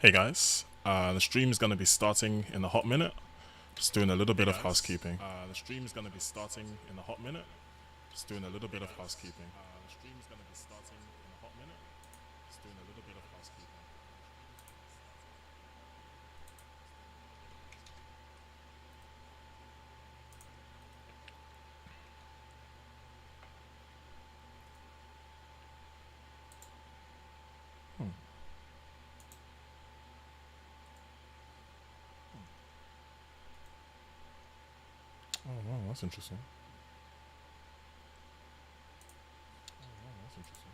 Hey guys, the stream is going to be starting in a hot minute. Just doing a little bit of housekeeping. The stream is going to be starting in a hot minute. Just doing a little bit of housekeeping. The stream is going to be starting in a hot minute. Just doing a little bit of housekeeping. Oh wow, that's interesting. Oh wow, that's interesting.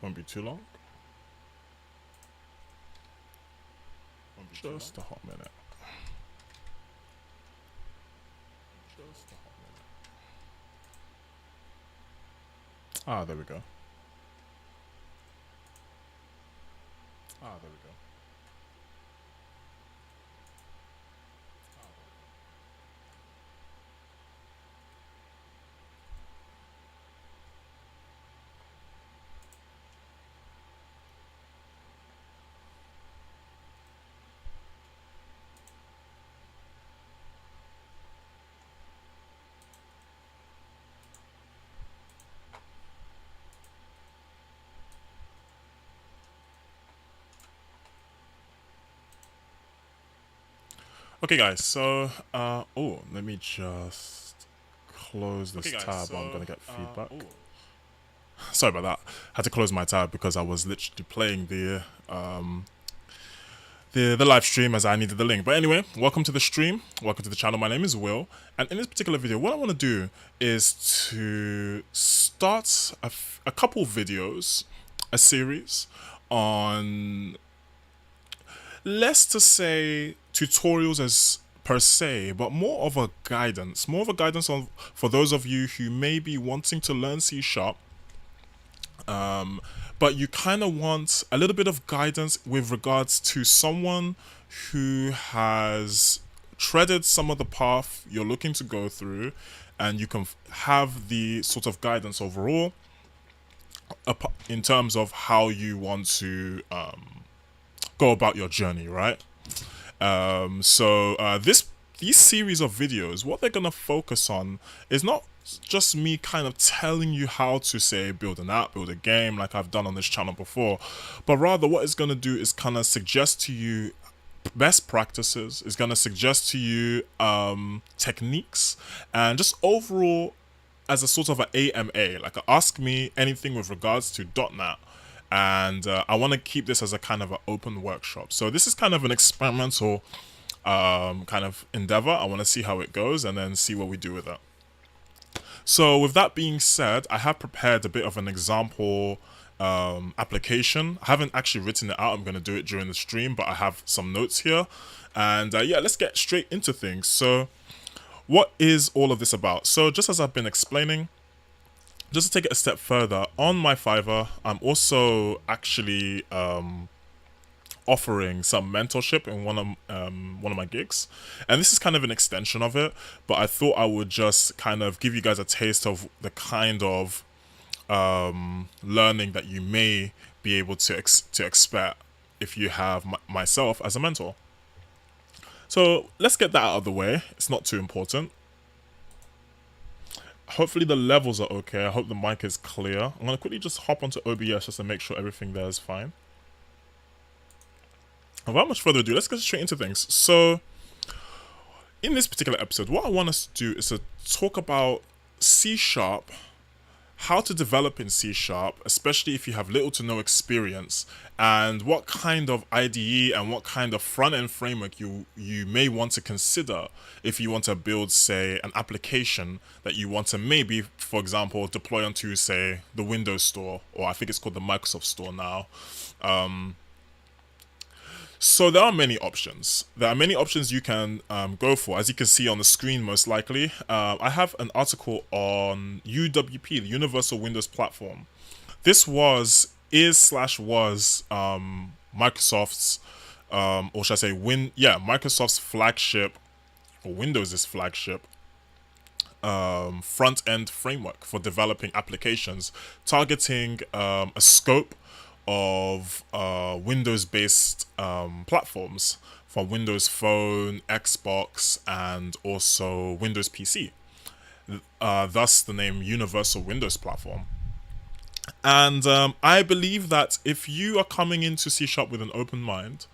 Won't be too long. Just a hot minute. Just a hot minute. Ah, there we go. Ah, there we go. Okay, guys. So, let me just close this tab. I'm gonna get feedback. Sorry about that. Had to close my tab because I was literally playing the live stream as I needed the link. But anyway, welcome to the stream. Welcome to the channel. My name is Will, and in this particular video, what I want to do is to start a couple videos, a series on, less to say tutorials as per se, but more of a guidance on for those of you who may be wanting to learn C#, but you kind of want a little bit of guidance with regards to someone who has treaded some of the path you're looking to go through, and you can have the sort of guidance overall in terms of how you want to go about your journey, right? These series of videos, what they're gonna focus on is not just me kind of telling you how to, say, build an app, build a game like I've done on this channel before, but rather what it's gonna do is kind of suggest to you best practices, is gonna suggest to you techniques, and just overall as a sort of an AMA, like a ask me anything with regards to .NET. And I want to keep this as a kind of an open workshop. So this is kind of an experimental kind of endeavor. I want to see how it goes and then see what we do with it. So with that being said, I have prepared a bit of an example application. I haven't actually written it out. I'm going to do it during the stream, but I have some notes here. And yeah, let's get straight into things. So what is all of this about? So just as I've been explaining, just to take it a step further, on my Fiverr, I'm also actually offering some mentorship in one of my gigs, and this is kind of an extension of it. But I thought I would just kind of give you guys a taste of the kind of learning that you may be able to expect if you have myself as a mentor. So let's get that out of the way. It's not too important. Hopefully the levels are okay. I hope the mic is clear. I'm going to quickly just hop onto OBS just to make sure everything there is fine. And without much further ado, let's get straight into things. So, in this particular episode, what I want us to do is to talk about C# how to develop in C Sharp, especially if you have little to no experience, and what kind of IDE and what kind of front end framework you may want to consider if you want to build, say, an application that you want to maybe, for example, deploy onto, say, the Windows Store, or I think it's called the Microsoft Store now. So there are many options. There are many options you can go for. As you can see on the screen, most likely, I have an article on UWP, the Universal Windows Platform. This was Microsoft's, or should I say, Microsoft's flagship, or Windows' flagship front end framework for developing applications, targeting a scope of Windows-based platforms for Windows Phone, Xbox, and also Windows PC. Thus, the name Universal Windows Platform. And I believe that if you are coming into C Sharp with an open mind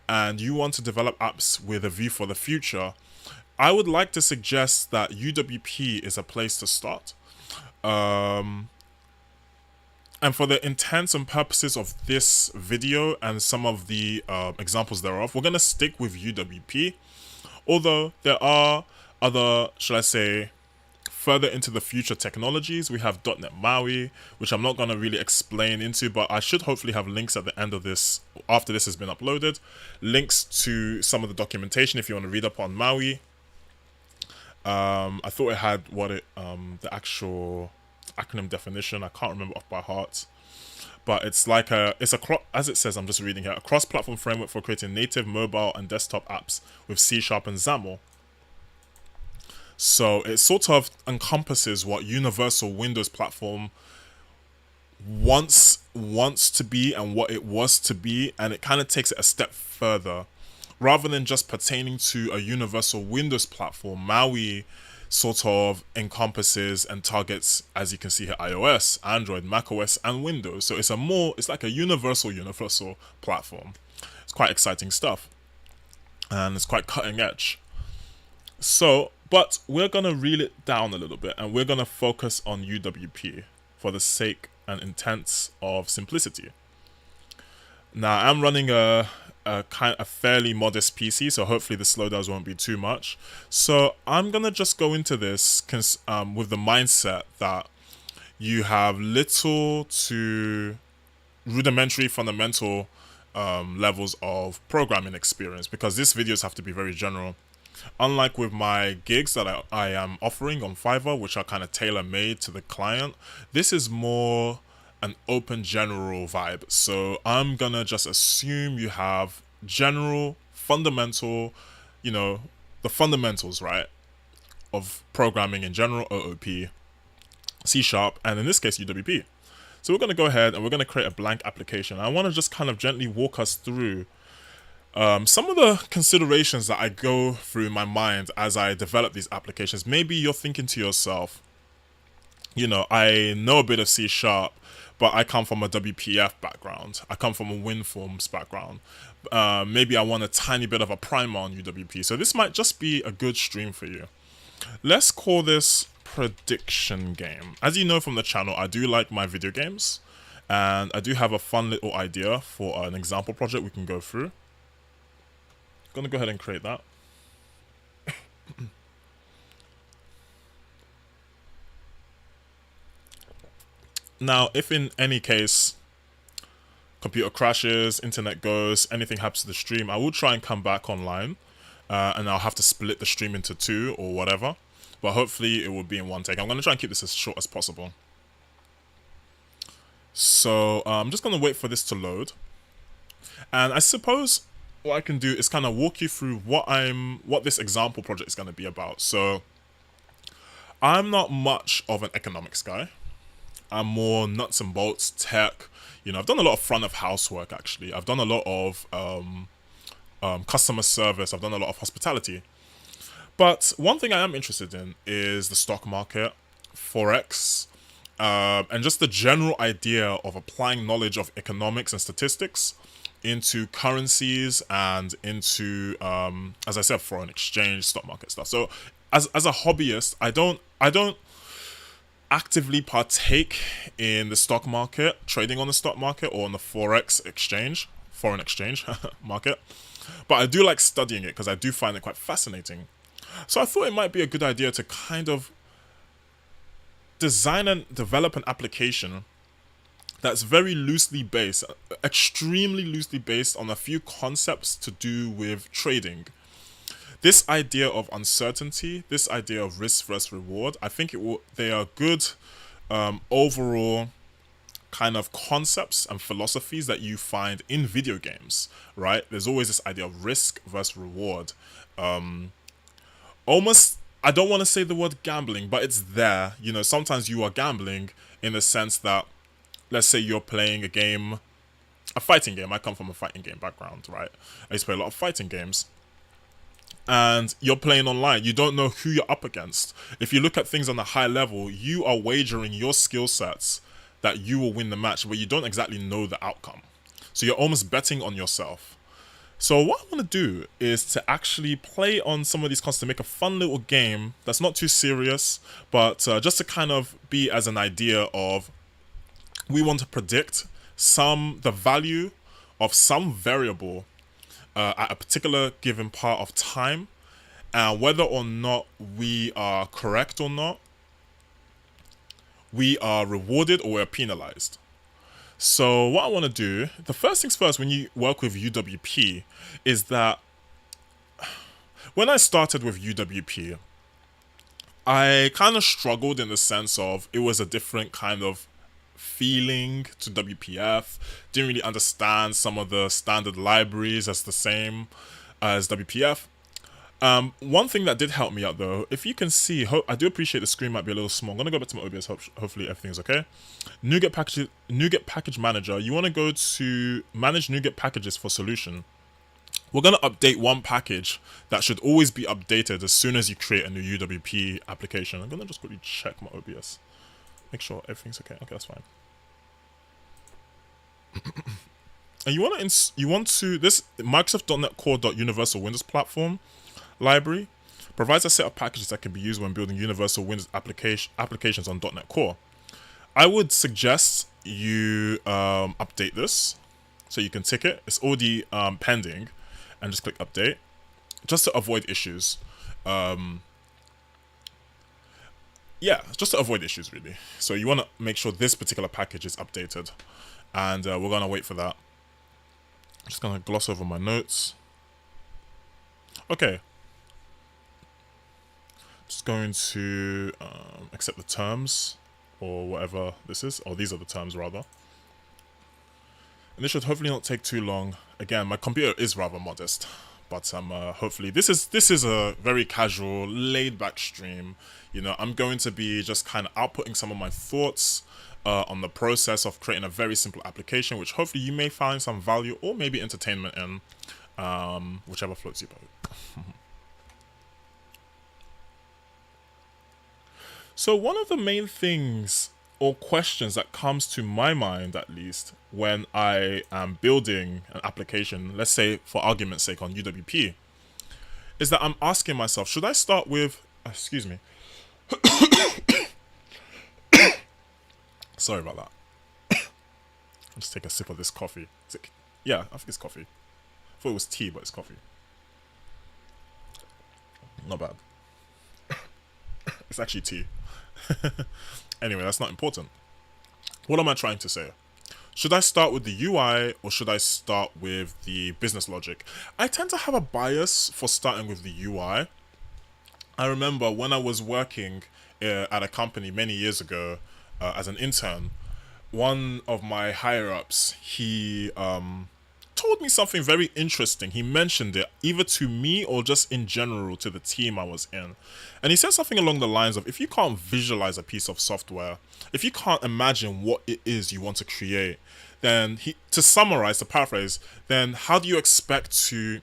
and you want to develop apps with a view for the future, I would like to suggest that UWP is a place to start. And for the intents and purposes of this video and some of the examples thereof, we're going to stick with UWP. Although there are other, should I say, further into the future technologies. We have .NET MAUI, which I'm not going to really explain into, but I should hopefully have links at the end of this, after this has been uploaded. Links to some of the documentation if you want to read up on MAUI. I thought it had the actual acronym definition. I can't remember off by heart, but it's like as it says, I'm just reading here, a cross-platform framework for creating native mobile and desktop apps with C# and XAML. So it sort of encompasses what Universal Windows Platform wants to be and what it was to be, and it kind of takes it a step further. Rather than just pertaining to a Universal Windows Platform, MAUI sort of encompasses and targets, as you can see here, iOS, Android, macOS, and Windows. So it's like a universal platform. It's quite exciting stuff, and it's quite cutting edge. So, but we're gonna reel it down a little bit, and we're gonna focus on UWP for the sake and intents of simplicity. Now, I'm running a fairly modest PC, so hopefully the slowdowns won't be too much. So I'm gonna just go into this with the mindset that you have little to rudimentary, fundamental levels of programming experience, because these videos have to be very general. Unlike with my gigs that I am offering on Fiverr, which are kind of tailor-made to the client, this is more an open general vibe. So I'm gonna just assume you have general fundamental, the fundamentals, right, of programming in general, OOP, C#, and in this case UWP. So we're gonna go ahead and we're gonna create a blank application. I want to just kind of gently walk us through some of the considerations that I go through in my mind as I develop these applications. Maybe you're thinking to yourself, I know a bit of C#, but I come from a WPF background. I come from a WinForms background. Maybe I want a tiny bit of a primer on UWP. So this might just be a good stream for you. Let's call this prediction game. As you know from the channel, I do like my video games, and I do have a fun little idea for an example project we can go through. Gonna go ahead and create that. Now, if in any case computer crashes, internet goes, anything happens to the stream, I will try and come back online, and I'll have to split the stream into two or whatever, but hopefully it will be in one take. I'm going to try and keep this as short as possible. So I'm just going to wait for this to load, and I suppose what I can do is kind of walk you through what this example project is going to be about. So I'm not much of an economics guy. I'm more nuts and bolts tech. I've done a lot of front of house work, actually. I've done a lot of customer service. I've done a lot of hospitality. But one thing I am interested in is the stock market, Forex, and just the general idea of applying knowledge of economics and statistics into currencies and into, as I said, foreign exchange, stock market stuff. So as a hobbyist, I don't actively partake in the stock market, trading on the stock market or on the foreign exchange market. But I do like studying it because I do find it quite fascinating. So I thought it might be a good idea to kind of design and develop an application that's very loosely based, extremely loosely based on a few concepts to do with trading. This idea of uncertainty, this idea of risk versus reward, I think they are good overall kind of concepts and philosophies that you find in video games, right? There's always this idea of risk versus reward. Almost, I don't want to say the word gambling, but it's there. You know, sometimes you are gambling in the sense that, let's say you're playing a fighting game. I come from a fighting game background, right? I used to play a lot of fighting games. And you're playing online. You don't know who you're up against. If you look at things on a high level, you are wagering your skill sets that you will win the match, but you don't exactly know the outcome. So you're almost betting on yourself. So what I want to do is to actually play on some of these concepts to make a fun little game that's not too serious, but just to kind of be as an idea of, we want to predict the value of some variable at a particular given part of time, and whether or not we are correct or not, we are rewarded or we're penalized. So what I want to do, the first things first, when you work with UWP, is that when I started with UWP, I kind of struggled in the sense of it was a different kind of feeling to WPF. Didn't really understand some of the standard libraries as the same as WPF. One thing that did help me out though, if you can see, I do appreciate the screen might be a little small. I'm going to go back to my OBS, hopefully everything's okay. NuGet Package Manager, you want to go to Manage NuGet Packages for Solution. We're going to update one package that should always be updated as soon as you create a new UWP application. I'm going to just quickly check my OBS. Make sure everything's okay. Okay, that's fine. And you want to this Microsoft.NET Core Universal Windows Platform library provides a set of packages that can be used when building universal Windows applications on .NET Core. I would suggest you update this so you can tick it. It's already pending, and just click update just to avoid issues. Yeah, just to avoid issues really. So you want to make sure this particular package is updated, and we're going to wait for that. I'm just going to gloss over my notes. Okay. Just going to accept the terms, or whatever this is, or these are the terms rather. And this should hopefully not take too long. Again, my computer is rather modest, but hopefully this is a very casual, laid-back stream. You know, I'm going to be just kind of outputting some of my thoughts on the process of creating a very simple application, which hopefully you may find some value or maybe entertainment in, whichever floats your boat. So one of the main things or questions that comes to my mind, at least, when I am building an application, let's say for argument's sake on UWP, is that I'm asking myself, should I start with, excuse me, sorry about that. I'll just take a sip of this coffee. Yeah, I think it's coffee. I thought it was tea, but it's coffee. Not bad. It's actually tea. Anyway, that's not important. What am I trying to say? Should I start with the UI or should I start with the business logic? I tend to have a bias for starting with the UI. I remember when I was working at a company many years ago as an intern, one of my higher-ups, he told me something very interesting. He mentioned it either to me or just in general to the team I was in. And he said something along the lines of, if you can't visualize a piece of software, if you can't imagine what it is you want to create, then to summarize, to paraphrase, then how do you expect to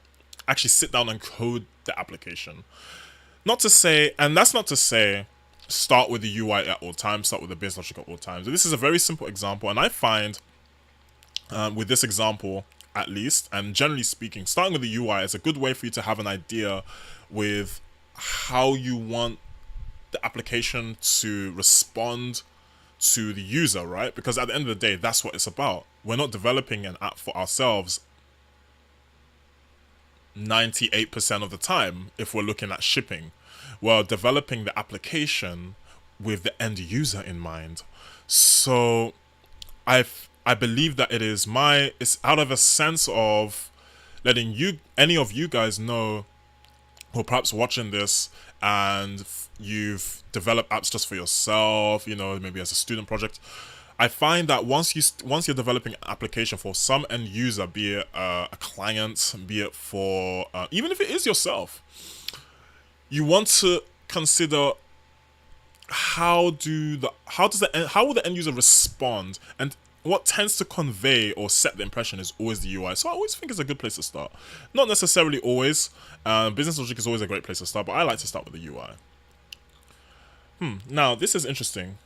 actually sit down and code the application? Not to say, and that's not to say, start with the UI at all times, start with the business logic at all times. This is a very simple example, and I find with this example, at least, and generally speaking, starting with the UI is a good way for you to have an idea with how you want the application to respond to the user, right? Because at the end of the day, that's what it's about. We're not developing an app for ourselves 98% of the time if we're looking at shipping. We're developing the application with the end user in mind. So I believe that it's out of a sense of letting any of you guys know who are perhaps watching this and you've developed apps just for yourself, maybe as a student project. I find that once you're developing an application for some end user, be it a client, be it for even if it is yourself, you want to consider how will the end user respond, and what tends to convey or set the impression is always the UI. So I always think it's a good place to start. Not necessarily always. Business logic is always a great place to start, but I like to start with the UI. Now, this is interesting.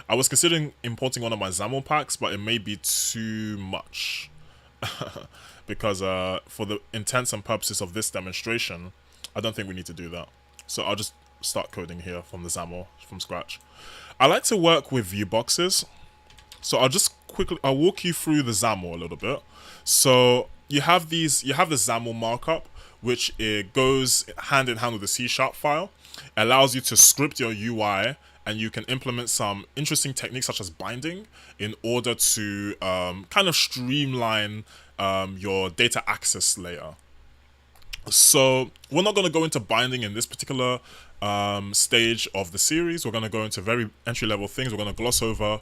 I was considering importing one of my XAML packs, but it may be too much. Because for the intents and purposes of this demonstration, I don't think we need to do that. So I'll just start coding here from the XAML from scratch. I like to work with view boxes. So I'll walk you through the XAML a little bit. So you have the XAML markup, which it goes hand in hand with the CSharp file. It allows you to script your UI, and you can implement some interesting techniques such as binding in order to kind of streamline your data access layer. So we're not going to go into binding in this particular stage of the series. We're going to go into very entry-level things. We're going to gloss over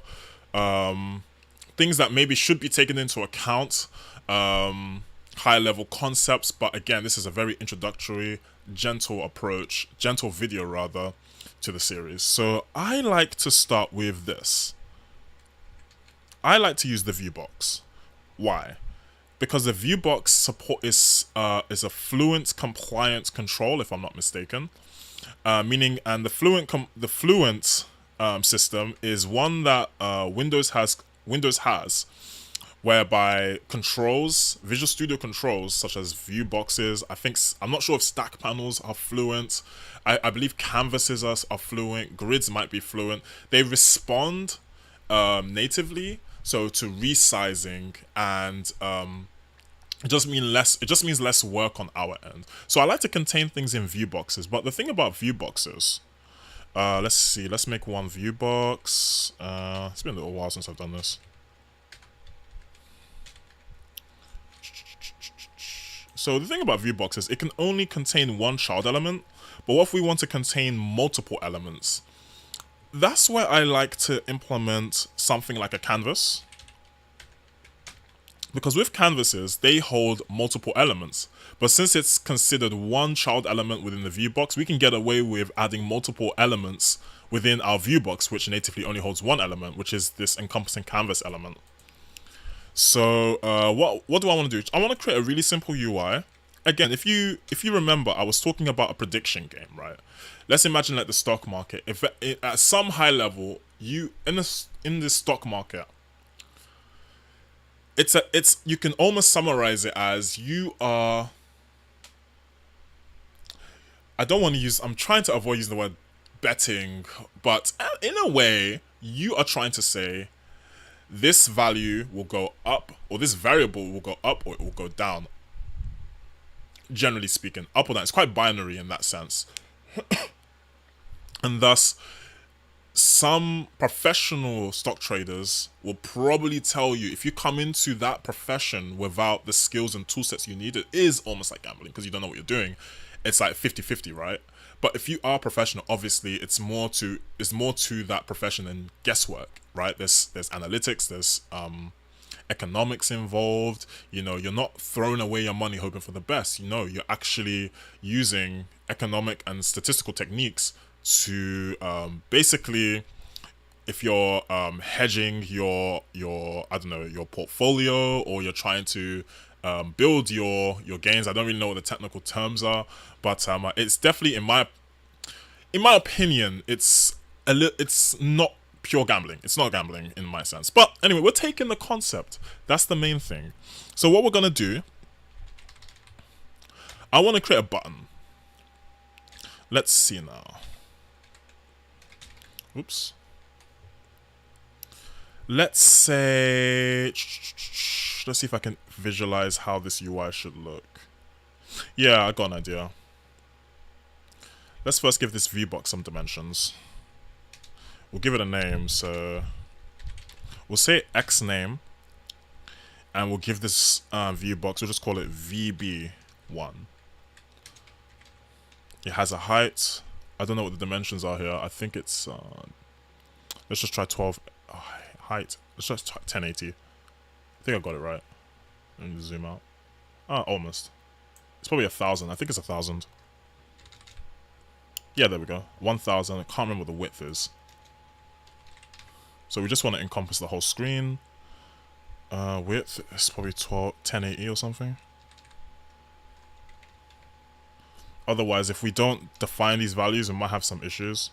things that maybe should be taken into account, high-level concepts. But again, this is a very introductory, gentle video rather, to the series. So I like to start with this. I like to use the view box. Why? Because the view box support is a fluent compliant control, if I'm not mistaken. Meaning, and the fluent system is one that Windows has, whereby controls, Visual Studio controls such as view boxes. I'm not sure if stack panels are fluent. I believe canvases are fluent. Grids might be fluent. They respond natively. So to resizing, and it just means less work on our end. So I like to contain things in view boxes. But the thing about view boxes, let's make one view box. It's been a little while since I've done this. So the thing about view boxes, it can only contain one child element. But what if we want to contain multiple elements? That's where I like to implement something like a canvas. Because with canvases, they hold multiple elements. But since it's considered one child element within the view box, we can get away with adding multiple elements within our view box, which natively only holds one element, which is this encompassing canvas element. So what do I want to do? I want to create a really simple UI. Again, if you remember, I was talking about a prediction game, right? Let's imagine like the stock market. If at some high level, in this stock market, you can almost summarize it as you are. I'm trying to avoid using the word betting, but in a way, you are trying to say this value will go up, or this variable will go up, or it will go down. Generally speaking, up or down. It's quite binary in that sense. And thus, some professional stock traders will probably tell you, if you come into that profession without the skills and tool sets you need, it is almost like gambling because you don't know what you're doing. It's like 50-50, right? But if you are professional, obviously it's more to that profession than guesswork, right? There's analytics, there's economics involved. You're not throwing away your money hoping for the best. You're actually using economic and statistical techniques to basically, if you're hedging your portfolio, or you're trying to build your gains. I don't really know what the technical terms are, but it's definitely, in my opinion, it's not pure gambling. It's not gambling in my sense. But anyway, we're taking the concept. That's the main thing. So what we're gonna do, I want to create a button. Let's see now. Oops. Let's say, let's see if I can visualize how this UI should look. Yeah, I got an idea. Let's first give this viewbox some dimensions. We'll give it a name, so we'll say X name, and we'll give this viewbox, we'll just call it VB1. It has a height. I don't know what the dimensions are here. I think it's, let's just try 12, height. Let's just try 1080. I think I got it right. Let me zoom out. Almost. It's probably 1,000. I think it's 1,000. Yeah, there we go. 1,000. I can't remember what the width is. So we just want to encompass the whole screen. Width is probably 1080 or something. Otherwise, if we don't define these values, we might have some issues.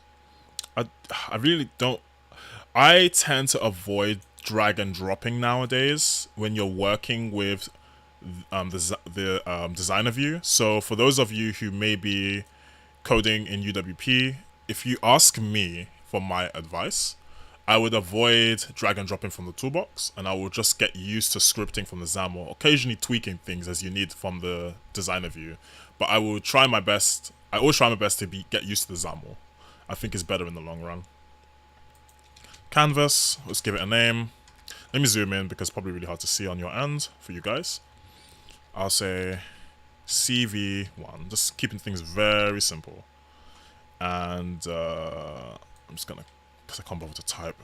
I really don't. I tend to avoid drag and dropping nowadays when you're working with the designer view. So for those of you who may be coding in UWP, if you ask me for my advice, I would avoid drag and dropping from the toolbox, and I will just get used to scripting from the XAML, occasionally tweaking things as you need from the designer view. But I will try my best. I always try my best to get used to the XAML. I think it's better in the long run. Canvas, let's give it a name. Let me zoom in because it's probably really hard to see on your end for you guys. I'll say CV1, just keeping things very simple. And I'm just gonna, because I can't bother to type,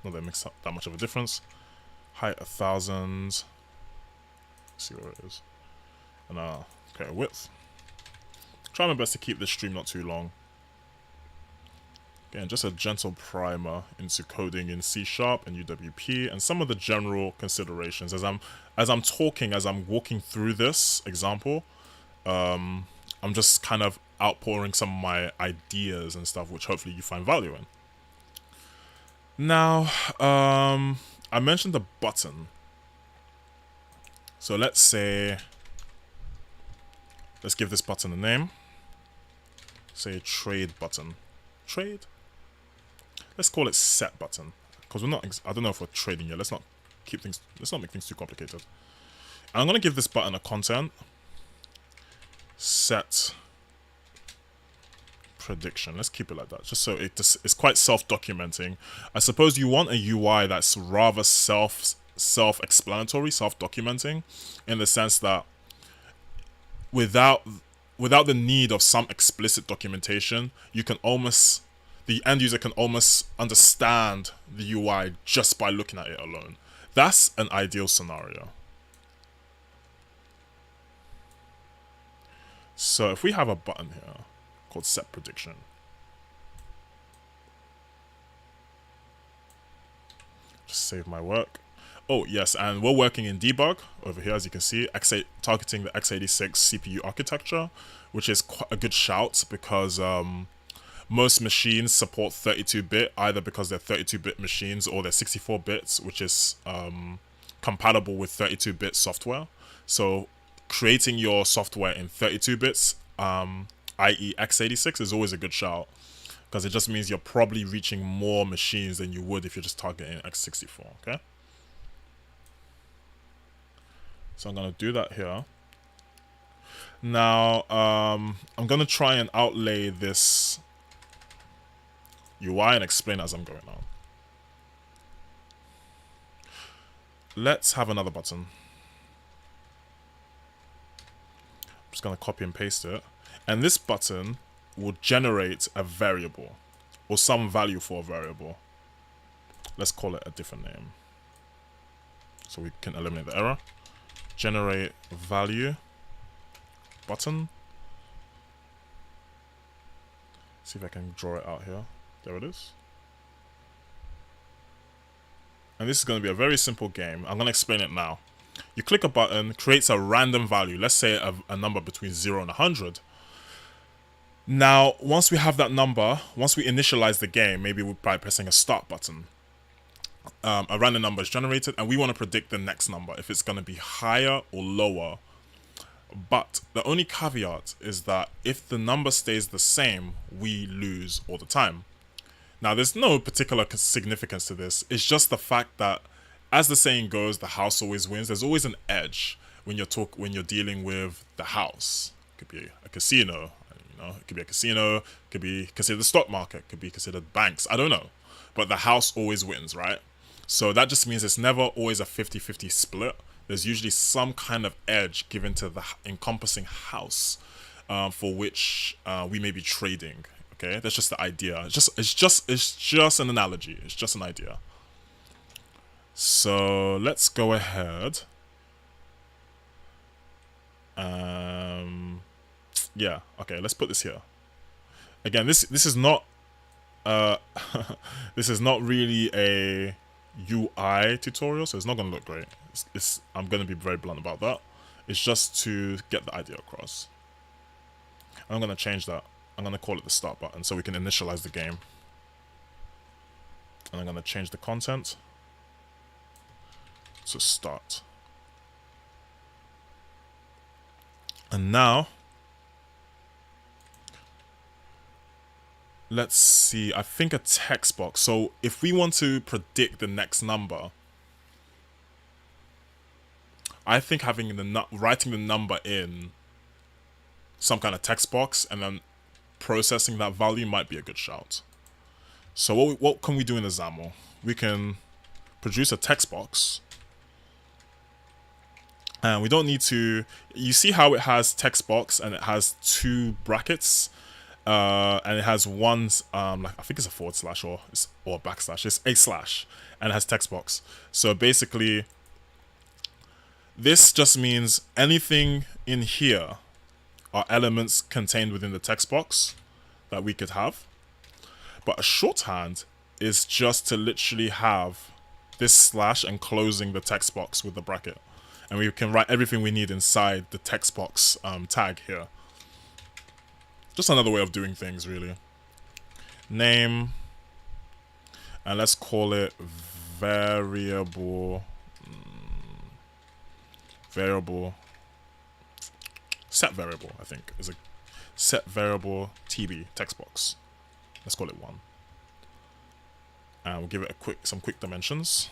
not that it makes that much of a difference. Height 1,000. Let's see where it is. And okay, width. Try my best to keep this stream not too long. Again, just a gentle primer into coding in CSharp and UWP, and some of the general considerations as I'm talking, as I'm walking through this example. I'm just kind of outpouring some of my ideas and stuff, which hopefully you find value in. Now, I mentioned the button. So let's say, let's give this button a name. Say trade button. Trade? Let's call it set button, because we're not, I don't know if we're trading yet. Let's not make things too complicated. And I'm going to give this button a content. Set prediction. Let's keep it like that, just so it's quite self-documenting. I suppose you want a UI that's rather self-explanatory, self-documenting, in the sense that without the need of some explicit documentation, the end user can almost understand the UI just by looking at it alone. That's an ideal scenario. So if we have a button here called set prediction, just save my work. Oh yes, and we're working in debug over here, as you can see, targeting the x86 CPU architecture, which is quite a good shout because most machines support 32-bit, either because they're 32-bit machines or they're 64 bits, which is compatible with 32-bit software. So creating your software in 32 bits, i.e. x86, is always a good shout, because it just means you're probably reaching more machines than you would if you're just targeting x64, okay? So I'm going to do that here. Now, I'm going to try and outlay this UI and explain as I'm going on. Let's have another button. I'm just going to copy and paste it. And this button will generate a variable or some value for a variable. Let's call it a different name so we can eliminate the error. Generate value button. See if I can draw it out here. There it is. And this is going to be a very simple game. I'm going to explain it now. You click a button, creates a random value. Let's say a number between 0 and 100. Now, once we have that number, once we initialize the game, maybe by pressing a start button, a random number is generated, and we want to predict the next number, if it's going to be higher or lower But the only caveat is that if the number stays the same, we lose all the time. Now, there's no particular significance to this. It's just the fact that, as the saying goes, the house always wins. There's always an edge when you're dealing with the house. It could be a casino, it could be a casino, it could be considered the stock market, it could be considered banks. I don't know, but the house always wins, right? So that just means it's never always a 50-50 split. There's usually some kind of edge given to the encompassing house for which we may be trading. Okay, that's just the idea. It's just an analogy. It's just an idea. So let's go ahead. Yeah. Okay. Let's put this here. Again, this is not this is not really a UI tutorial, so it's not gonna look great. I'm gonna be very blunt about that. It's just to get the idea across. I'm gonna change that. I'm going to call it the start button so we can initialize the game. And I'm going to change the content to start. And now, let's see, I think a text box. So if we want to predict the next number, I think having writing the number in some kind of text box and then processing that value might be a good shout. So what can we do in the XAML? We can produce a text box, and we don't need to. You see how it has text box and it has two brackets, and it has one like I think it's a forward slash or a backslash. It's a slash and it has text box. So basically, this just means anything in here are elements contained within the text box that we could have. But a shorthand is just to literally have this slash and closing the text box with the bracket. And we can write everything we need inside the text box tag here. Just another way of doing things, really. Name. And let's call it variable. Set variable, I think, is a set variable TB text box. Let's call it 1. And we'll give it some quick dimensions.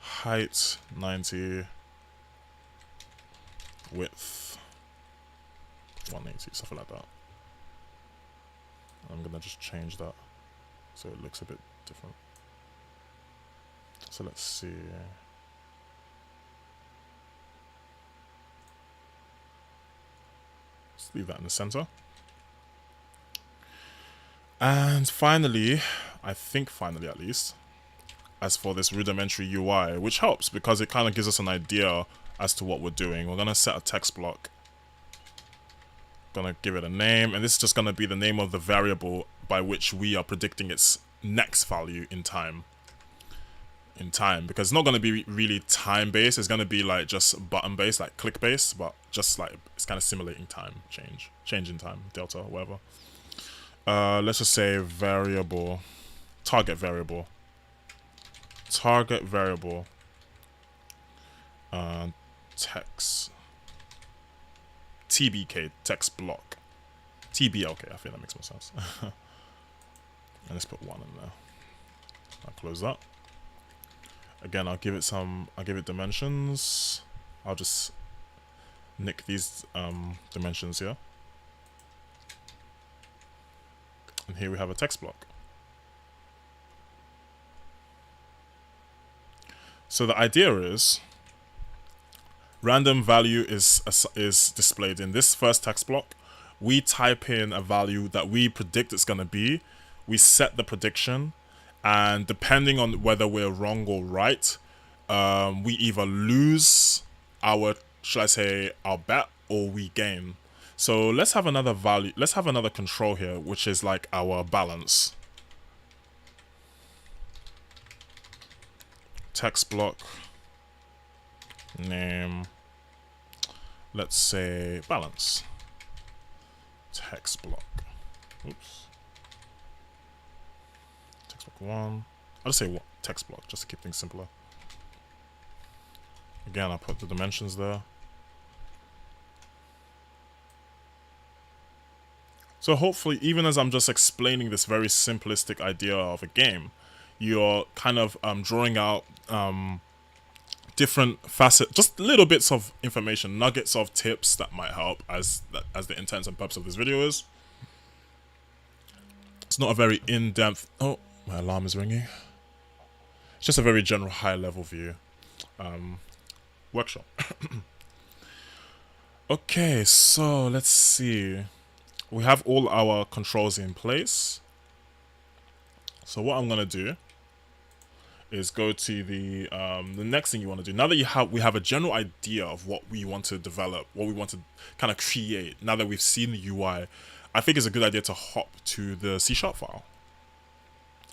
Height 90, width 180, something like that. I'm gonna just change that so it looks a bit different. So let's see. Leave that in the center. And finally, I think finally at least, as for this rudimentary UI, which helps because it kind of gives us an idea as to what we're doing. We're going to set a text block. Going to give it a name, and this is just going to be the name of the variable by which we are predicting its next value in time. Because it's not going to be really time based. It's going to be like just button based, like click based, but just like it's kind of simulating time change in time, delta, whatever. Let's just say variable, target variable, text, TBK, text block, TBLK. I think that makes more sense. And let's put 1 in there. I'll close that. Again, I'll give it dimensions. I'll just nick these dimensions here. And here we have a text block. So the idea is random value is displayed in this first text block. We type in a value that we predict it's going to be. We set the prediction. And depending on whether we're wrong or right, we either lose our, should I say, our bet, or we gain. So let's have another value. Let's have another control here, which is like our balance. Text block. Name. Let's say balance. Text block. Oops. 1. I'll just say what text block just to keep things simpler. Again, I'll put the dimensions there. So hopefully, even as I'm just explaining this very simplistic idea of a game, you're kind of drawing out different facets, just little bits of information, nuggets of tips that might help, as the intent and purpose of this video is. It's not a very in-depth. Oh, my alarm is ringing. It's just a very general, high-level view. Workshop. Okay, so let's see. We have all our controls in place. So what I'm gonna do is go to the next thing you want to do. Now that we have a general idea of what we want to develop, what we want to kind of create. Now that we've seen the UI, I think it's a good idea to hop to the C# file.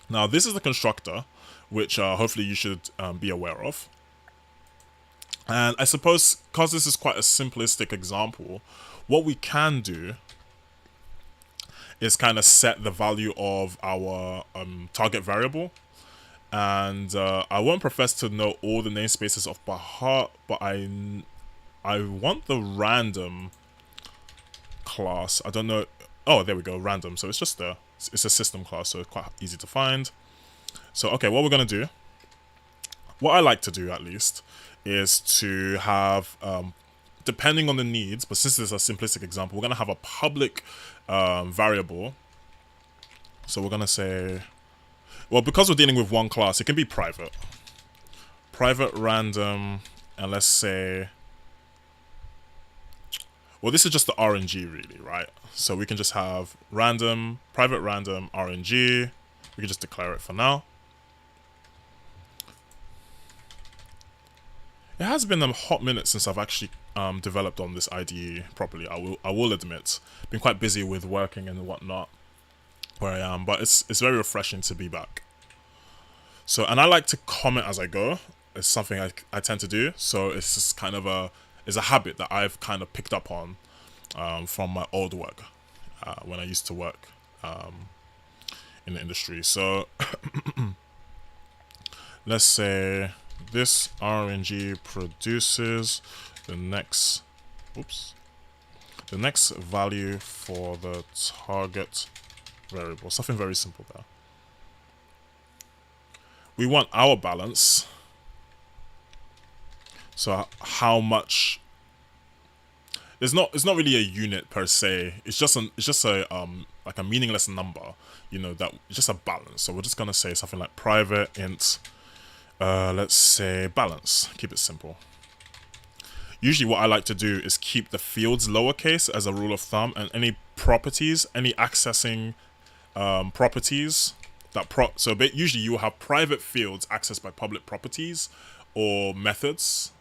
Now this is the constructor, which hopefully you should be aware of. And I suppose because this is quite a simplistic example, what we can do is kind of set the value of our target variable. And I won't profess to know all the namespaces off by heart, but I want the random class. I don't know. Oh, there we go, random. So it's just it's a system class, so it's quite easy to find. So okay, what we're gonna do, what I like to do at least, is to have depending on the needs, but since this is a simplistic example, we're gonna have a public variable. So we're gonna say, well, because we're dealing with one class, it can be private random, and let's say, well, this is just the RNG really, right? So we can just have random, private random RNG. We can just declare it for now. It has been a hot minute since I've actually developed on this IDE properly. I will admit, been quite busy with working and whatnot where I am, but it's very refreshing to be back. So, and I like to comment as I go. It's something I tend to do. So it's just kind of a habit that I've kind of picked up on from my old work when I used to work in the industry. So let's say this RNG produces the next value for the target variable. Something very simple there. We want our balance. So how much? It's not really a unit per se. It's just a like a meaningless number. You know, that it's just a balance. So we're just gonna say something like private int. Let's say balance. Keep it simple. Usually what I like to do is keep the fields lowercase as a rule of thumb, and any properties, any accessing properties so usually you will have private fields accessed by public properties or methods.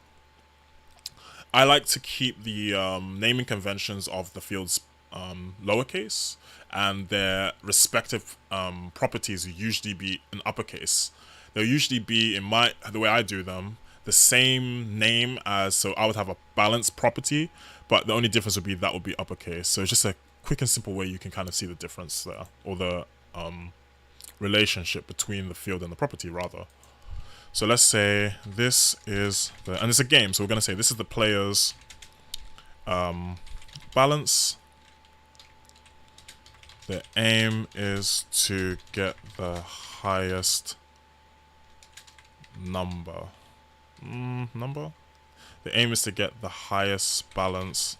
I like to keep the naming conventions of the fields lowercase, and their respective properties will usually be in uppercase. They'll usually be, the way I do them, the same name as, so I would have a balance property, but the only difference would be that would be uppercase. So it's just a quick and simple way you can kind of see the difference there, or the relationship between the field and the property rather. So let's say this is and it's a game, so we're going to say this is the player's balance. The aim is to get the highest number. The aim is to get the highest balance.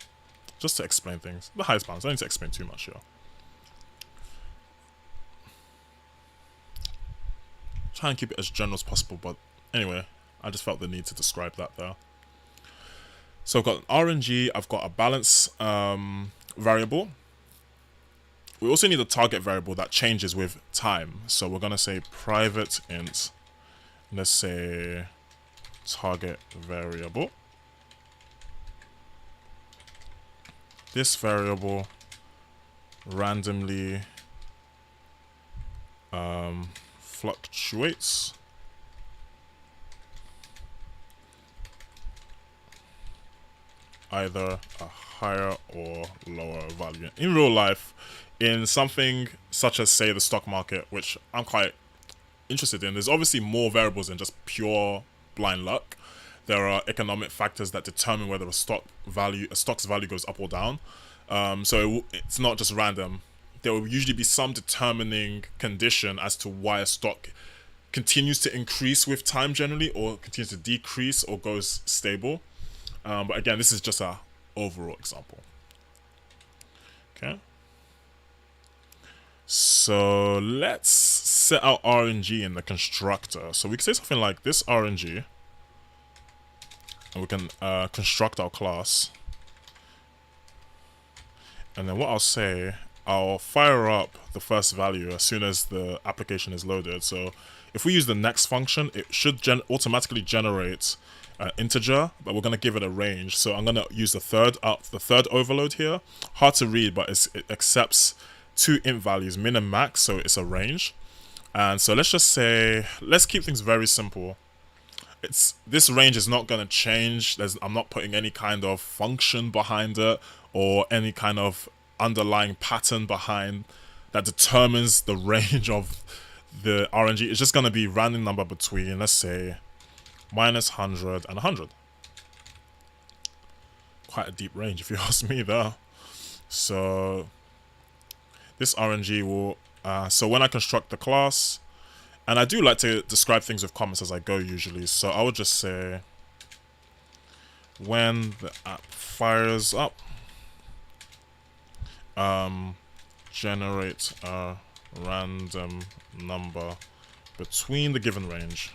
Just to explain things, the highest balance. I don't need to explain too much here. Try and keep it as general as possible, but anyway, I just felt the need to describe that there. So I've got an RNG, I've got a balance variable. We also need a target variable that changes with time. So we're gonna say private int, let's say target variable. This variable randomly fluctuates either a higher or lower value. In real life, in something such as, say, the stock market, which I'm quite interested in, there's obviously more variables than just pure blind luck. There are economic factors that determine whether a stock's value goes up or down. So it's not just random. there will usually be some determining condition as to why a stock continues to increase with time generally, or continues to decrease or goes stable. But again, this is just a overall example. Okay. So let's set out RNG in the constructor. So we can say something like this RNG, and we can construct our class. And then what I'll say, I'll fire up the first value as soon as the application is loaded. So if we use the next function, it should automatically generate an integer, but we're going to give it a range. So I'm going to use the third overload here. Hard to read, but it accepts two int values, min and max, so it's a range. And so let's just say, let's keep things very simple. This range is not going to change. I'm not putting any kind of function behind it or any kind of underlying pattern behind that determines the range of the RNG. It's just going to be random number between, let's say, -100 and 100. Quite a deep range if you ask me there. So this RNG will, so when I construct the class, and I do like to describe things with comments as I go usually, so I would just say, when the app fires up, generate a random number between the given range.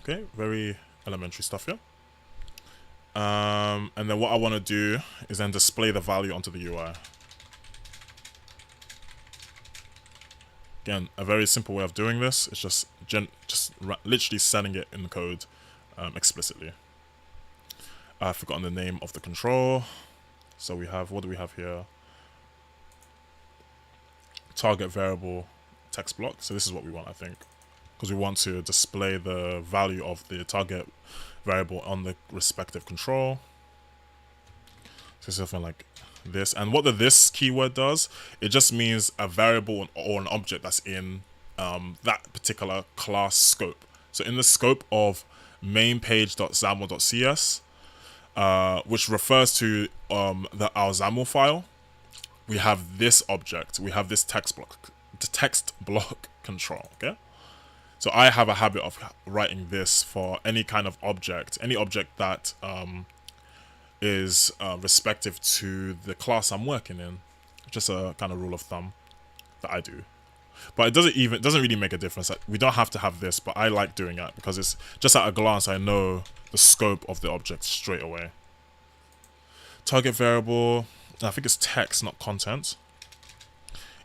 Okay, very elementary stuff here. And then what I want to do is then display the value onto the UI. Again, a very simple way of doing this is just literally setting it in the code explicitly. I've forgotten the name of the control. So we have, what do we have here? Target variable text block. So this is what we want, I think, because we want to display the value of the target variable on the respective control. So something like this. And what the this keyword does, it just means a variable or an object that's in that particular class scope. So in the scope of mainpage.xaml.cs, which refers to our XAML file, we have this object, we have this text block control. Okay, so I have a habit of writing this for any kind of object, any object that is respective to the class I'm working in. Just a kind of rule of thumb that I do. But it doesn't really make a difference. We don't have to have this, but I like doing that because it's just at a glance I know the scope of the object straight away. Target variable, I think it's text, not content,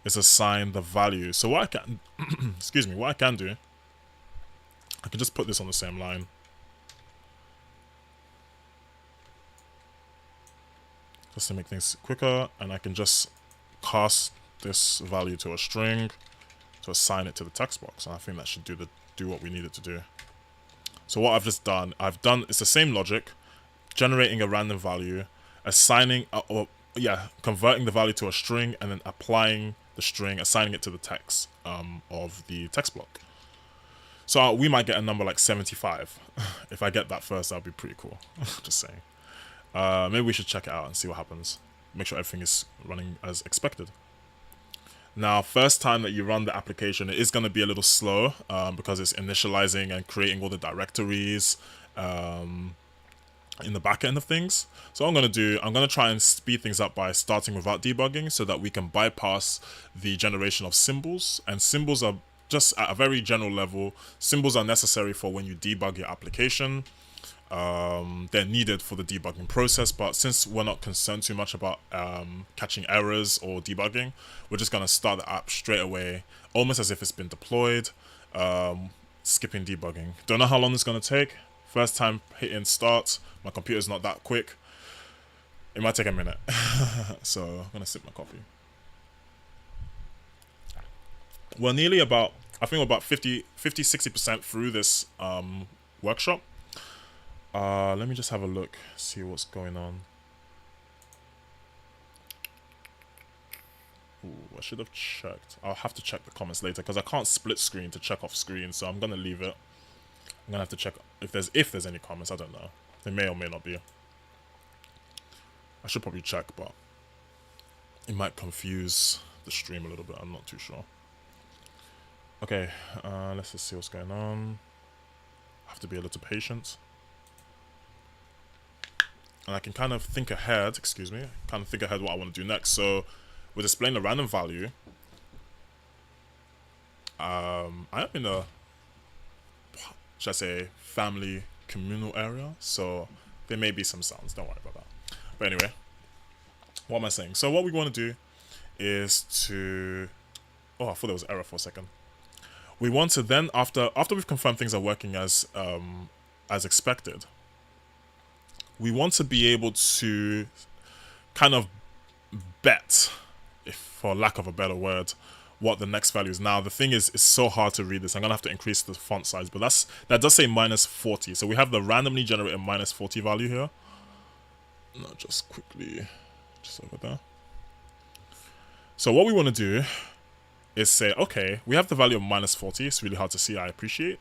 is assign the value. So what I can, excuse me, what I can do, I can just put this on the same line. Just to make things quicker, and I can just cast this value to a string to assign it to the text box, and I think that should do what we need it to do. So what I've just done, it's the same logic, generating a random value, assigning converting the value to a string, and then applying the string, assigning it to the text of the text block. So we might get a number like 75. If I get that first, that'd be pretty cool. Just saying. Maybe we should check it out and see what happens. Make sure everything is running as expected. Now, first time that you run the application, it is going to be a little slow because it's initializing and creating all the directories in the back end of things. So what I'm going to try and speed things up by starting without debugging so that we can bypass the generation of symbols. And symbols are just at a very general level. Symbols are necessary for when you debug your application. They're needed for the debugging process, but since we're not concerned too much about catching errors or debugging, we're just going to start the app straight away, almost as if it's been deployed, skipping debugging. Don't know how long it's going to take. First time hitting start, my computer's not that quick. It might take a minute. So I'm going to sip my coffee. We're nearly about, I think we're about 50-60% through this workshop. Let me just have a look, see what's going on. Ooh, I should have checked. I'll have to check the comments later because I can't split screen to check off screen, so I'm gonna leave it. I'm gonna have to check if there's any comments. I don't know. There may or may not be. I should probably check, but it might confuse the stream a little bit. I'm not too sure. Okay, let's just see what's going on. I have to be a little patient. And I can kind of think ahead, what I want to do next. So we're displaying the random value. I am in a, should I say, family communal area. So there may be some sounds, don't worry about that. But anyway, what am I saying? So what we want to do is to, oh, I thought there was an error for a second. We want to then, after we've confirmed things are working as expected, we want to be able to kind of bet, if for lack of a better word, what the next value is. Now the thing is, it's so hard to read this. I'm gonna have to increase the font size, but that does say -40. So we have the randomly generated -40 value here. No, just quickly, just over there. So what we want to do is say, okay, we have the value of -40. It's really hard to see, I appreciate.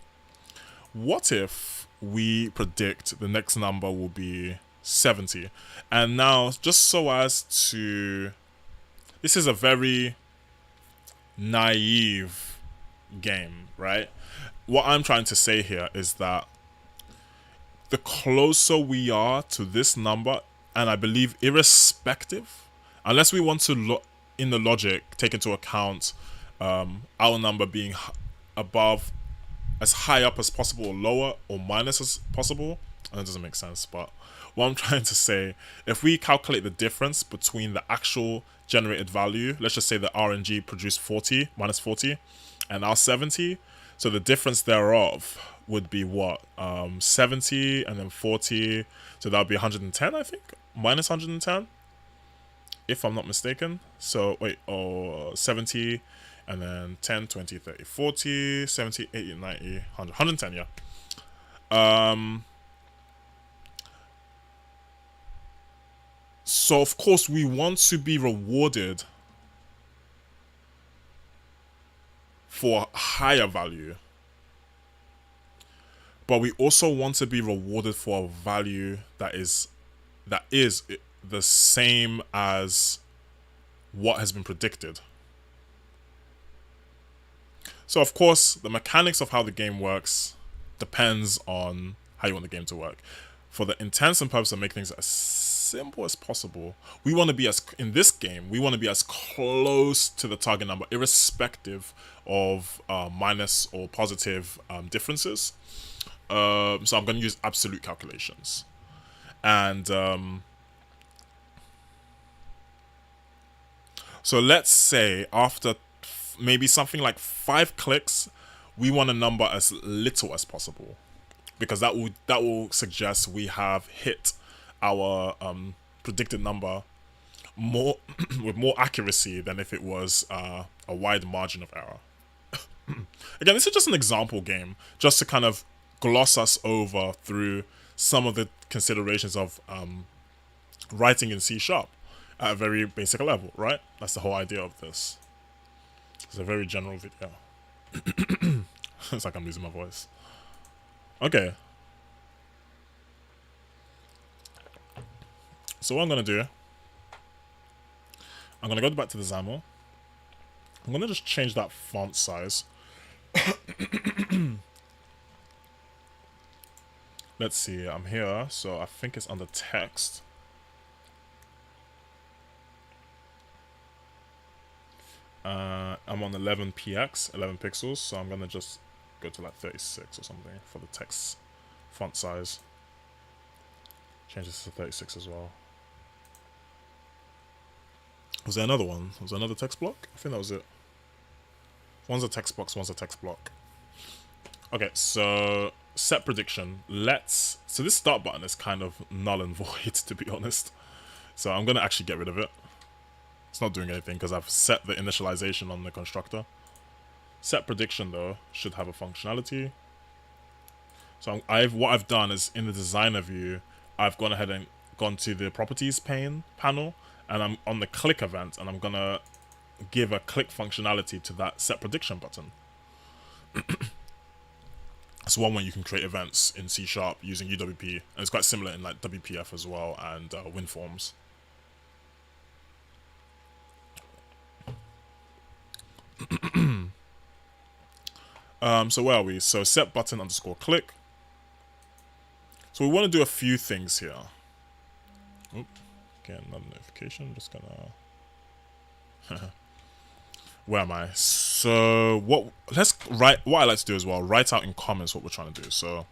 What if we predict the next number will be 70? And now, just so as to, this is a very naive game, right? What I'm trying to say here is that the closer we are to this number, and I believe irrespective, unless we want to, in the logic, take into account our number being above, as high up as possible, or lower or minus as possible. And that doesn't make sense, but what I'm trying to say, if we calculate the difference between the actual generated value, let's just say the RNG produced 40, -40, and our 70, so the difference thereof would be what? 70 and then 40, so that would be 110, I think? -110, if I'm not mistaken. So, wait, 70, and then 10, 20, 30, 40, 70, 80, 90, 100, 110, yeah. So, of course, we want to be rewarded for a higher value. But we also want to be rewarded for a value that is the same as what has been predicted. So, of course, the mechanics of how the game works depends on how you want the game to work. For the intents and purpose of making things as simple as possible, we want to be in this game, we want to be as close to the target number, irrespective of minus or positive differences. So I'm going to use absolute calculations. And so let's say after maybe something like 5 clicks, we want a number as little as possible, because that will suggest we have hit our predicted number more with more accuracy than if it was a wide margin of error. Again, this is just an example game, just to kind of gloss us over through some of the considerations of writing in C# at a very basic level, right? That's the whole idea of this. It's a very general video. It's like I'm losing my voice. Okay. So what I'm going to do, I'm going to go back to the XAML. I'm going to just change that font size. Let's see, I'm here, so I think it's under text. I'm on 11px, 11 pixels, so I'm gonna just go to like 36 or something for the text font size. Change this to 36 as well. Was there another one? Was there another text block? I think that was it. One's a text box, one's a text block. Okay, so set prediction. So this start button is kind of null and void, to be honest. So I'm gonna actually get rid of it. It's not doing anything because I've set the initialization on the constructor. Set prediction though should have a functionality. So what I've done is in the designer view, I've gone ahead and gone to the properties panel, and I'm on the click event, and I'm gonna give a click functionality to that set prediction button. It's one way you can create events in C# using UWP, and it's quite similar in like WPF as well and WinForms. So where are we? So set button underscore click. So we want to do a few things here. Oop, again, another notification. I'm just gonna. Where am I? So what I like to do as well, write out in comments what we're trying to do. So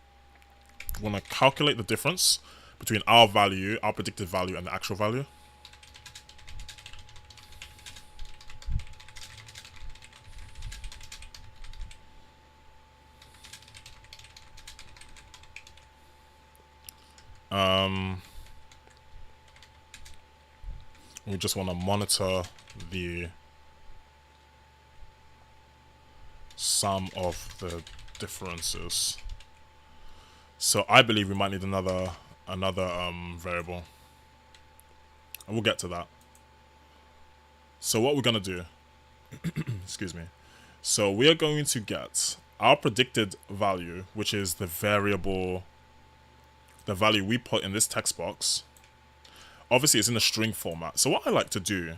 we want to calculate the difference between our value, our predicted value, and the actual value. We just want to monitor the sum of the differences. So I believe we might need another variable, and we'll get to that. So what we're gonna do, excuse me. So we are going to get our predicted value, which is the variable, the value we put in this text box. Obviously, it's in a string format. So what I like to do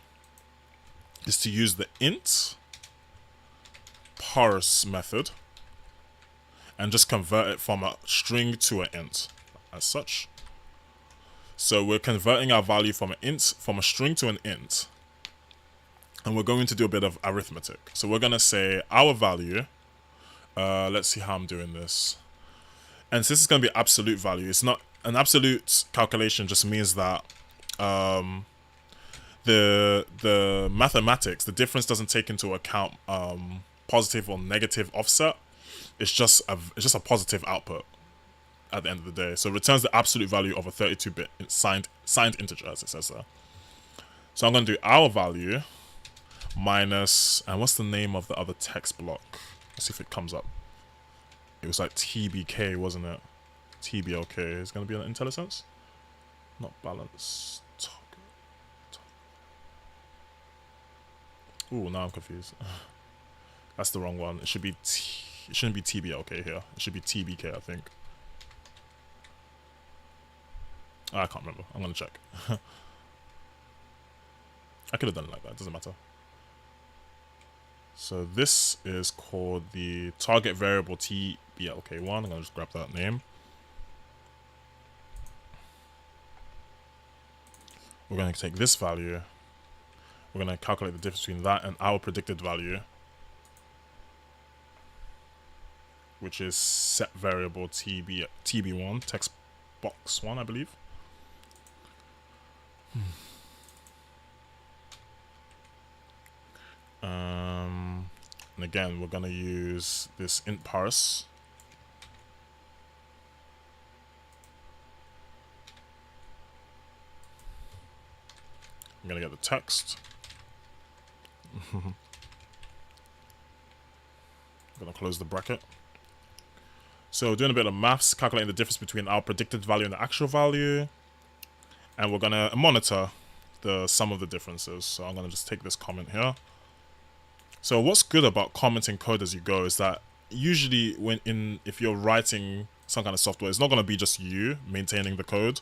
is to use the int parse method and just convert it from a string to an int as such. So we're converting our value from a string to an int, and we're going to do a bit of arithmetic. So we're going to say our value, let's see how I'm doing this. And since it's going to be absolute value, it's not an absolute calculation, just means that the mathematics, the difference doesn't take into account positive or negative offset. It's just a positive output at the end of the day. So it returns the absolute value of a 32-bit signed integer, as it says there. So I'm going to do our value minus, and what's the name of the other text block? Let's see if it comes up. It was like TBK, wasn't it? TBLK is going to be an IntelliSense, not balance. Ooh, now I'm confused. That's the wrong one. It should be it shouldn't be TBLK here. It should be TBK, I think. I can't remember. I'm gonna check. I could have done it like that. It doesn't matter. So this is called the target variable TBLK1. I'm gonna just grab that name. We're gonna take this value. We're going to calculate the difference between that and our predicted value, which is set variable TB1, text box 1, I believe. And again, we're going to use this int parse. I'm going to get the text. I'm going to close the bracket. So doing a bit of maths, calculating the difference between our predicted value and the actual value. And we're going to monitor the sum of the differences. So I'm going to just take this comment here. So what's good about commenting code as you go is that usually if you're writing some kind of software, it's not going to be just you maintaining the code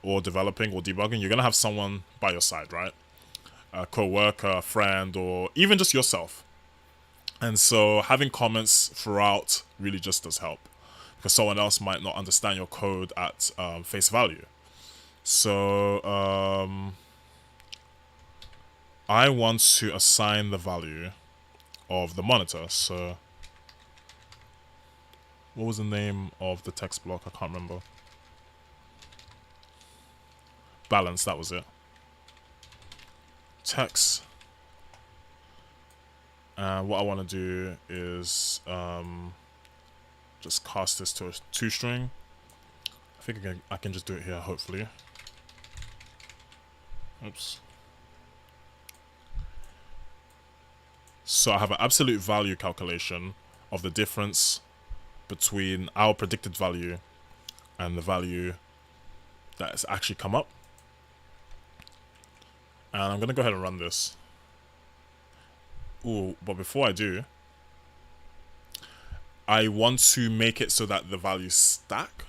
or developing or debugging. You're going to have someone by your side, right? A co-worker, a friend, or even just yourself. And so having comments throughout really just does help, because someone else might not understand your code at face value. So I want to assign the value of the monitor. So what was the name of the text block? I can't remember. Balance, that was it. Text. And what I want to do is just cast this to a toString. I think I can just do it here, hopefully. Oops. So I have an absolute value calculation of the difference between our predicted value and the value that has actually come up. And I'm going to go ahead and run this. Ooh, but before I do, I want to make it so that the values stack.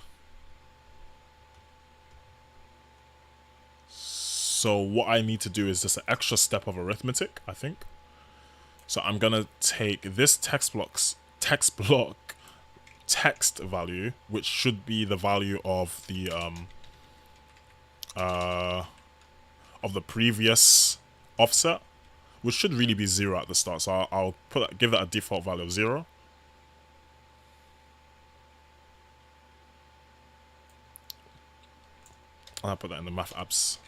So what I need to do is just an extra step of arithmetic, I think. So I'm going to take this text text block text value, which should be the value of the previous offset, which should really be 0 at the start. So I'll give that a default value of 0. And I'll put that in the math apps.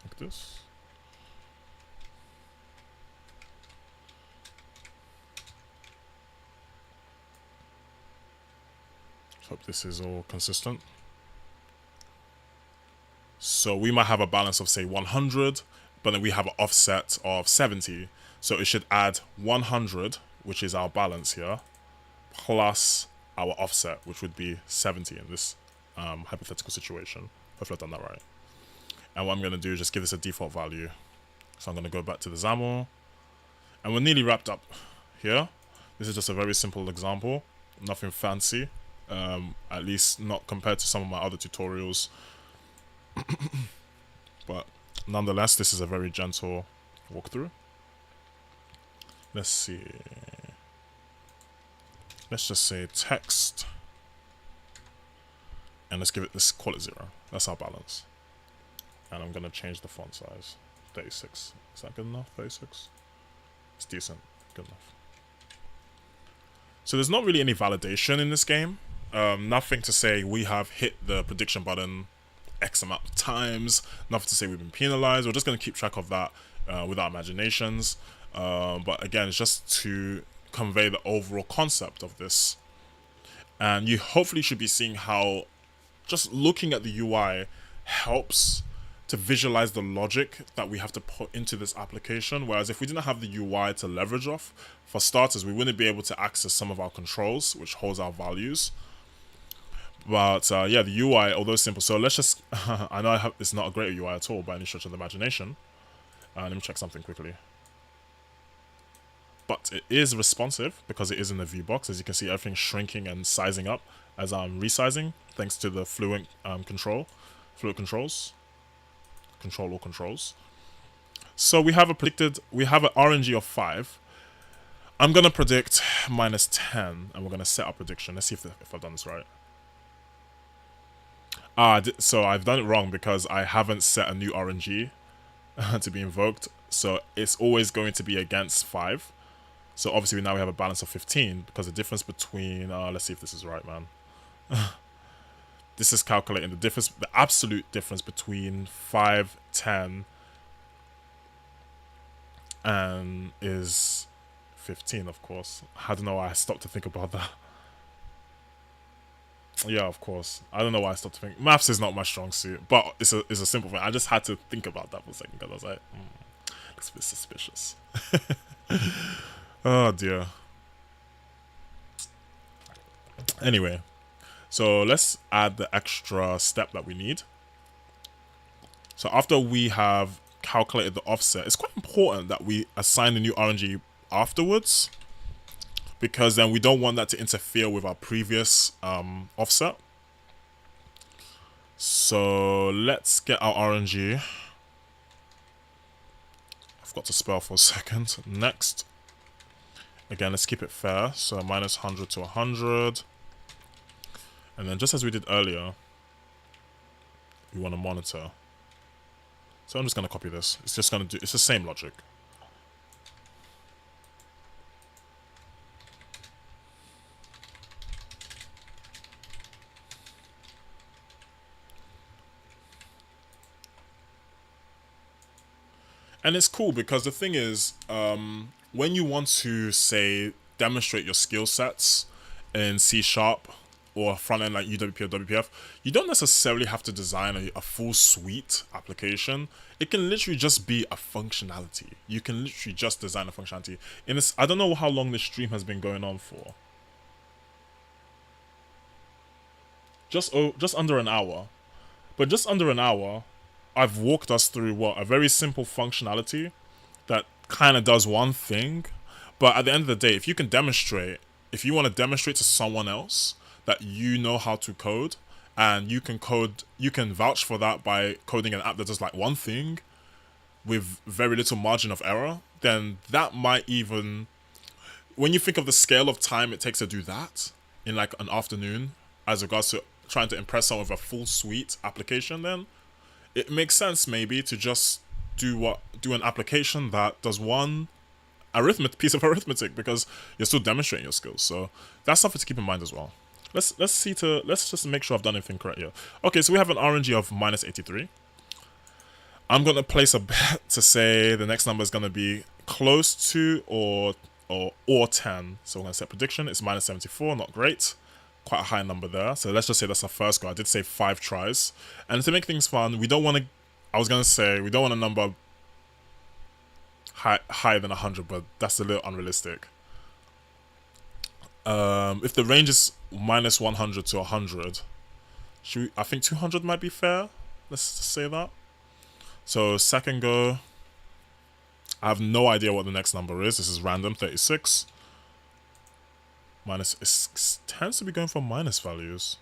Like this. Hope this is all consistent. So we might have a balance of say 100, but then we have an offset of 70. So it should add 100, which is our balance here, plus our offset, which would be 70 in this hypothetical situation. Hopefully I've done that right. And what I'm going to do is just give this a default value. So I'm going to go back to the XAML. And we're nearly wrapped up here. This is just a very simple example. Nothing fancy. At least not compared to some of my other tutorials. But nonetheless, this is a very gentle walkthrough. Let's see. Let's just say text. And let's give it this, call it 0. That's our balance. And I'm going to change the font size. 36. Is that good enough? 36? It's decent. Good enough. So there's not really any validation in this game. Nothing to say we have hit the prediction button X amount of times. Nothing to say we've been penalized. We're just going to keep track of that with our imaginations. But again, it's just to convey the overall concept of this. And you hopefully should be seeing how just looking at the UI helps to visualize the logic that we have to put into this application. Whereas if we didn't have the UI to leverage off, for starters, we wouldn't be able to access some of our controls, which holds our values. But yeah, the UI, although simple. So let's just, I know it's not a great UI at all by any stretch of the imagination. Let me check something quickly. But it is responsive because it is in the view box. As you can see, everything's shrinking and sizing up as I'm resizing, thanks to the fluid controls. Control all controls. So we have an RNG of 5. I'm going to predict -10, and we're going to set our prediction. Let's see if I've done this right. So I've done it wrong because I haven't set a new RNG to be invoked. So it's always going to be against 5. So obviously now we have a balance of 15 because the difference between, let's see if this is right, man. This is calculating the absolute difference between 5, 10, and is 15, of course. I don't know why I stopped to think about that. Yeah, of course. I don't know why I stopped to think. Maths is not my strong suit, but it's a simple thing. I just had to think about that for a second because I was like, looks a bit suspicious. Oh dear. Anyway, so let's add the extra step that we need. So after we have calculated the offset, it's quite important that we assign the new RNG afterwards, because then we don't want that to interfere with our previous offset. So let's get our RNG. I forgot to spell for a second. Next. Again, let's keep it fair. So -100 to 100. And then just as we did earlier, we want to monitor. So I'm just going to copy this. It's just going to do, it's the same logic. And it's cool because the thing is, when you want to, say, demonstrate your skill sets in CSharp or front end like UWP or WPF, you don't necessarily have to design a full suite application. It can literally just be a functionality. You can literally just design a functionality. I don't know how long this stream has been going on for. Just under an hour. But just under an hour, I've walked us through a very simple functionality that kind of does one thing. But at the end of the day, if you want to demonstrate to someone else that you know how to code, and you can vouch for that by coding an app that does like one thing, with very little margin of error, then that might even, when you think of the scale of time it takes to do that in like an afternoon, as regards to trying to impress someone with a full suite application, then it makes sense maybe to just do an application that does one piece of arithmetic, because you're still demonstrating your skills. So that's something to keep in mind as well. Let's just make sure I've done everything correct here. Okay, so we have an RNG of -83. I'm gonna place a bet to say the next number is gonna be close to or 10. So we're gonna set prediction. It's -74, not great. Quite a high number there. So let's just say that's our first go. I did say 5 tries. And to make things fun, we don't want to, I was gonna say we don't want a number higher than 100, but that's a little unrealistic. If the range is -100 to 100, I think 200 might be fair. Let's just say that. So second go, I have no idea what the next number is. This is random, 36. Minus, it tends to be going for minus values.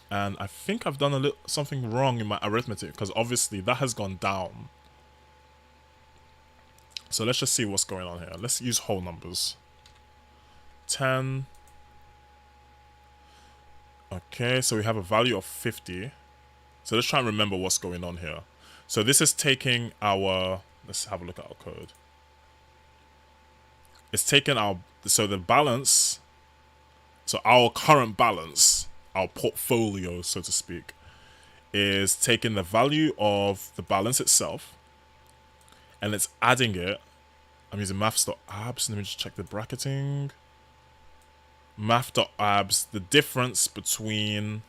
And I think I've done something wrong in my arithmetic, because obviously that has gone down. So let's just see what's going on here. Let's use whole numbers. 10. Okay, so we have a value of 50. So let's try and remember what's going on here. So this is taking our, let's have a look at our code. It's taking our, so the balance, so our current balance, our portfolio, so to speak, is taking the value of the balance itself, and it's adding it. I'm using maths.abs. Let me just check the bracketing. Math.abs, the difference between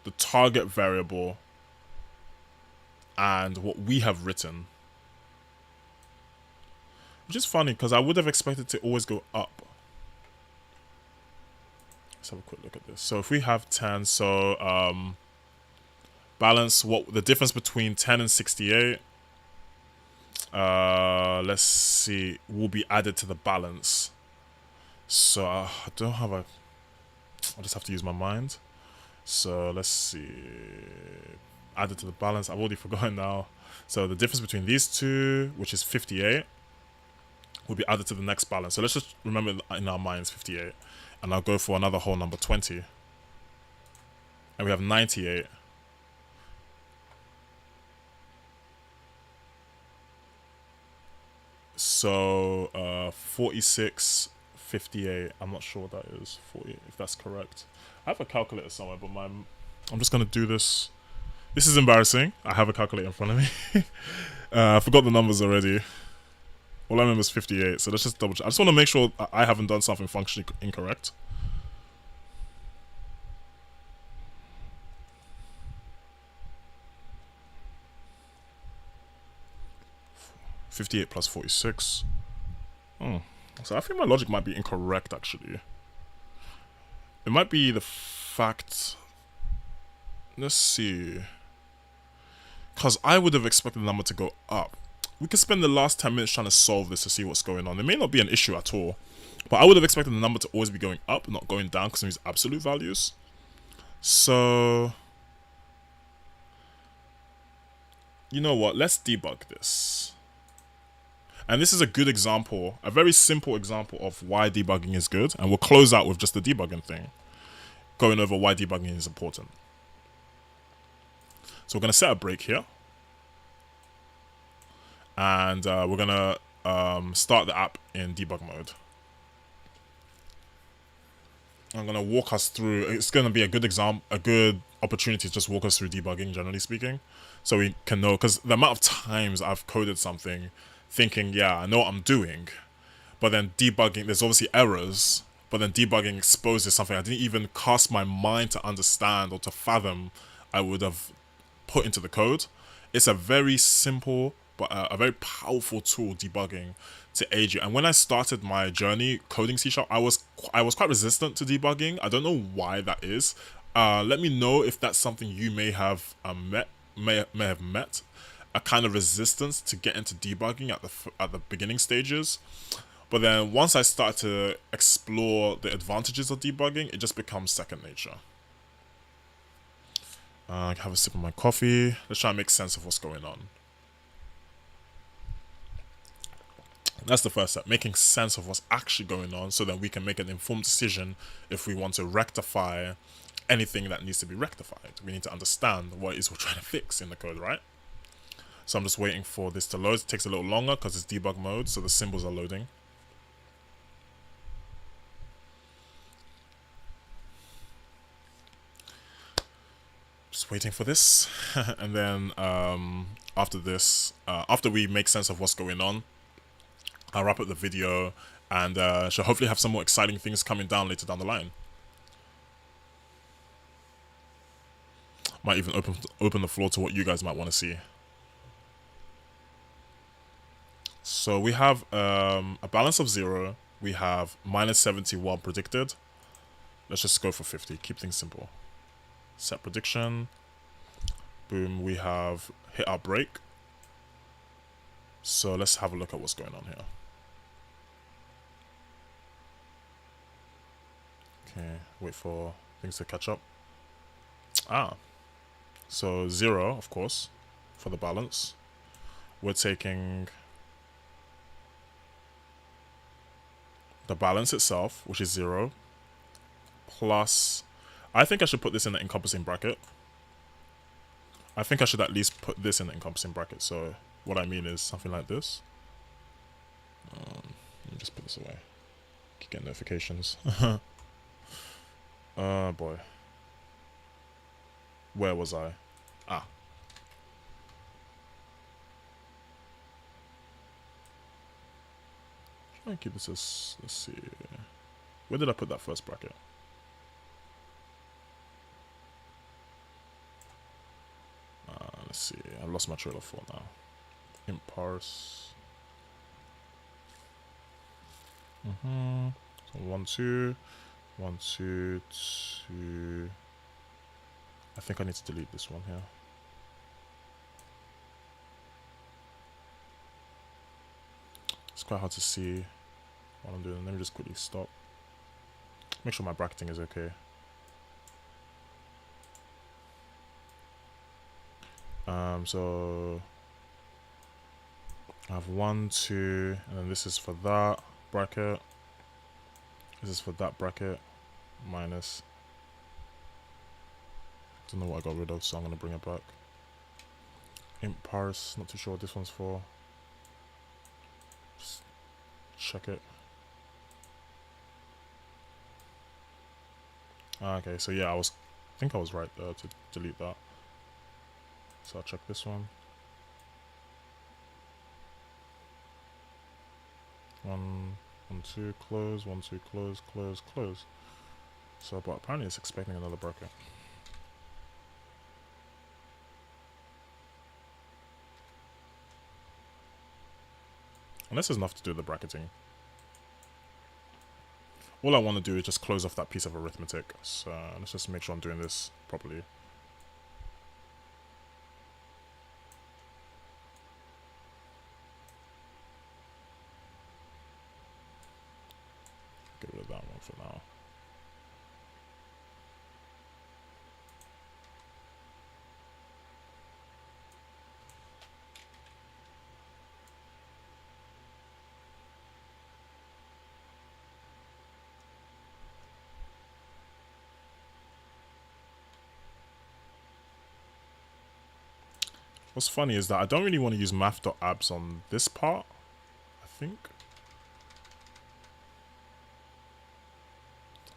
the target variable and what we have written. Which is funny, because I would have expected to always go up. Let's have a quick look at this. So if we have 10, so balance, what the difference between 10 and 68, let's see, will be added to the balance. So I don't have a, I'll just have to use my mind. So let's see, added to the balance, I've already forgotten now. So the difference between these two, which is 58, will be added to the next balance. So let's just remember in our minds 58. And I'll go for another whole number, 20. And we have 98. So 46, 58. I'm not sure what that is. 40, if that's correct. I have a calculator somewhere, but I'm just gonna do this. This is embarrassing. I have a calculator in front of me. I forgot the numbers already. All I remember is 58. So let's just double check. I just want to make sure I haven't done something functionally incorrect. $58 plus 46. Oh, so I think my logic might be incorrect, actually. It might be the fact. Let's see. Because I would have expected the number to go up. We could spend the last 10 minutes trying to solve this to see what's going on. It may not be an issue at all, but I would have expected the number to always be going up, not going down, because of these absolute values. So, you know what? Let's debug this. And this is a good example, a very simple example of why debugging is good. And we'll close out with just the debugging thing, going over why debugging is important. So we're going to set a break here. And we're going to start the app in debug mode. I'm going to walk us through. It's going to be a good opportunity to just walk us through debugging, generally speaking. So we can know, because the amount of times I've coded something thinking, yeah, I know what I'm doing, but then debugging, there's obviously errors, but then debugging exposes something I didn't even cast my mind to understand or to fathom I would have put into the code. It's a very simple but a very powerful tool, debugging, to aid you. And when I started my journey coding C#, I was quite resistant to debugging. I don't know why that is. Let me know if that's something you may have may have met. A kind of resistance to get into debugging at the beginning stages, but then once I start to explore the advantages of debugging, it just becomes second nature. Have a sip of my coffee. Let's try and make sense of what's going on. That's the first step, making sense of what's actually going on so that we can make an informed decision if we want to rectify anything that needs to be rectified. We need to understand what it is we're trying to fix in the code, right? So I'm just waiting for this to load. It takes a little longer because it's debug mode, so the symbols are loading. Just waiting for this. And then after this, after we make sense of what's going on, I'll wrap up the video and shall hopefully have some more exciting things coming down later down the line. Might even open the floor to what you guys might want to see. So we have a balance of 0. We have minus 71 predicted. Let's just go for 50. Keep things simple. Set prediction. Boom. We have hit our break. So let's have a look at what's going on here. Okay, wait for things to catch up. So 0, of course, for the balance. We're taking the balance itself, which is 0, plus, I think I should put this in the encompassing bracket. I think I should at least put this in the encompassing bracket. So what I mean is something like this. Let me just put this away. Keep getting notifications. Boy. Where was I? Try and keep this as, let's see. Where did I put that first bracket? Let's see. I lost my trail of thought now. Int parse. So 1, 2. 1, 2, 2. I think I need to delete this one here. It's quite hard to see what I'm doing. Let me just quickly stop. Make sure my bracketing is okay. So I have 1, 2, and then this is for that bracket. This is for that bracket. Minus. Don't know what I got rid of, so I'm gonna bring it back. Int parse. Not too sure what this one's for. Just check it. Okay, so yeah, I think I was right there to delete that. So I'll check this one. 1, 1, 2, close. 1, 2, close, close, close. So, but apparently it's expecting another bracket. And this is enough to do the bracketing. All I want to do is just close off that piece of arithmetic. So let's just make sure I'm doing this properly. Get rid of that one for now. What's funny is that I don't really want to use math.abs on this part, I think.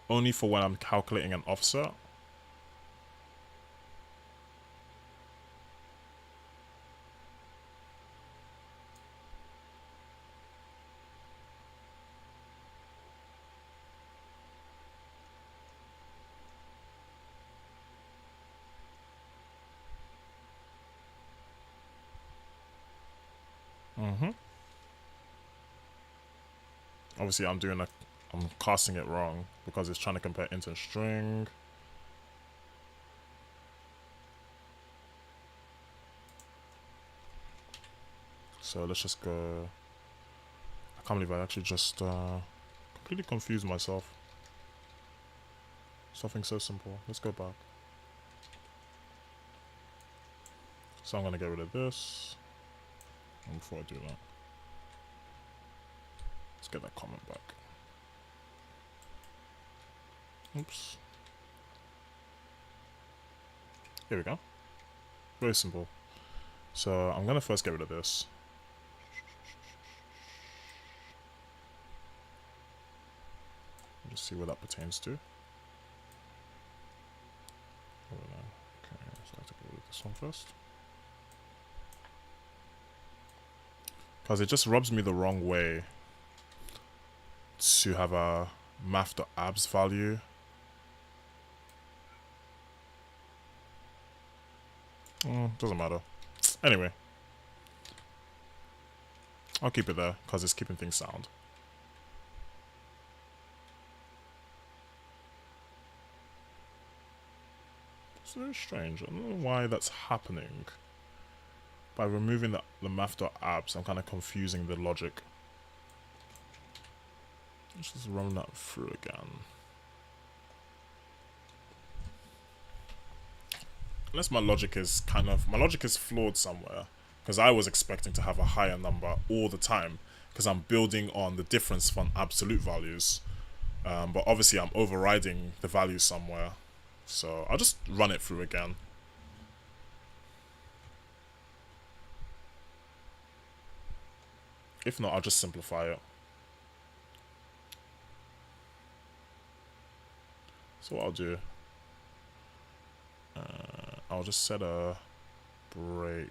Only for when I'm calculating an offset. Obviously I'm casting it wrong because it's trying to compare int and string. So let's just go. I can't believe I actually just completely confused myself. Something so simple. Let's go back. So I'm going to get rid of this. And before I do that, let's get that comment back. Oops. Here we go. Very simple. So I'm going to first get rid of this. Just see what that pertains to. Okay, so I have to get rid of this one first. Because it just rubs me the wrong way to have a math.abs value. Doesn't matter. Anyway, I'll keep it there because it's keeping things sound. It's very strange. I don't know why that's happening. By removing the math.abs, I'm kind of confusing the logic. Let's just run that through again. Unless my logic is flawed somewhere, because I was expecting to have a higher number all the time because I'm building on the difference from absolute values, but obviously I'm overriding the value somewhere, so I'll just run it through again. If not, I'll just simplify it. So what I'll do, I'll just set a break.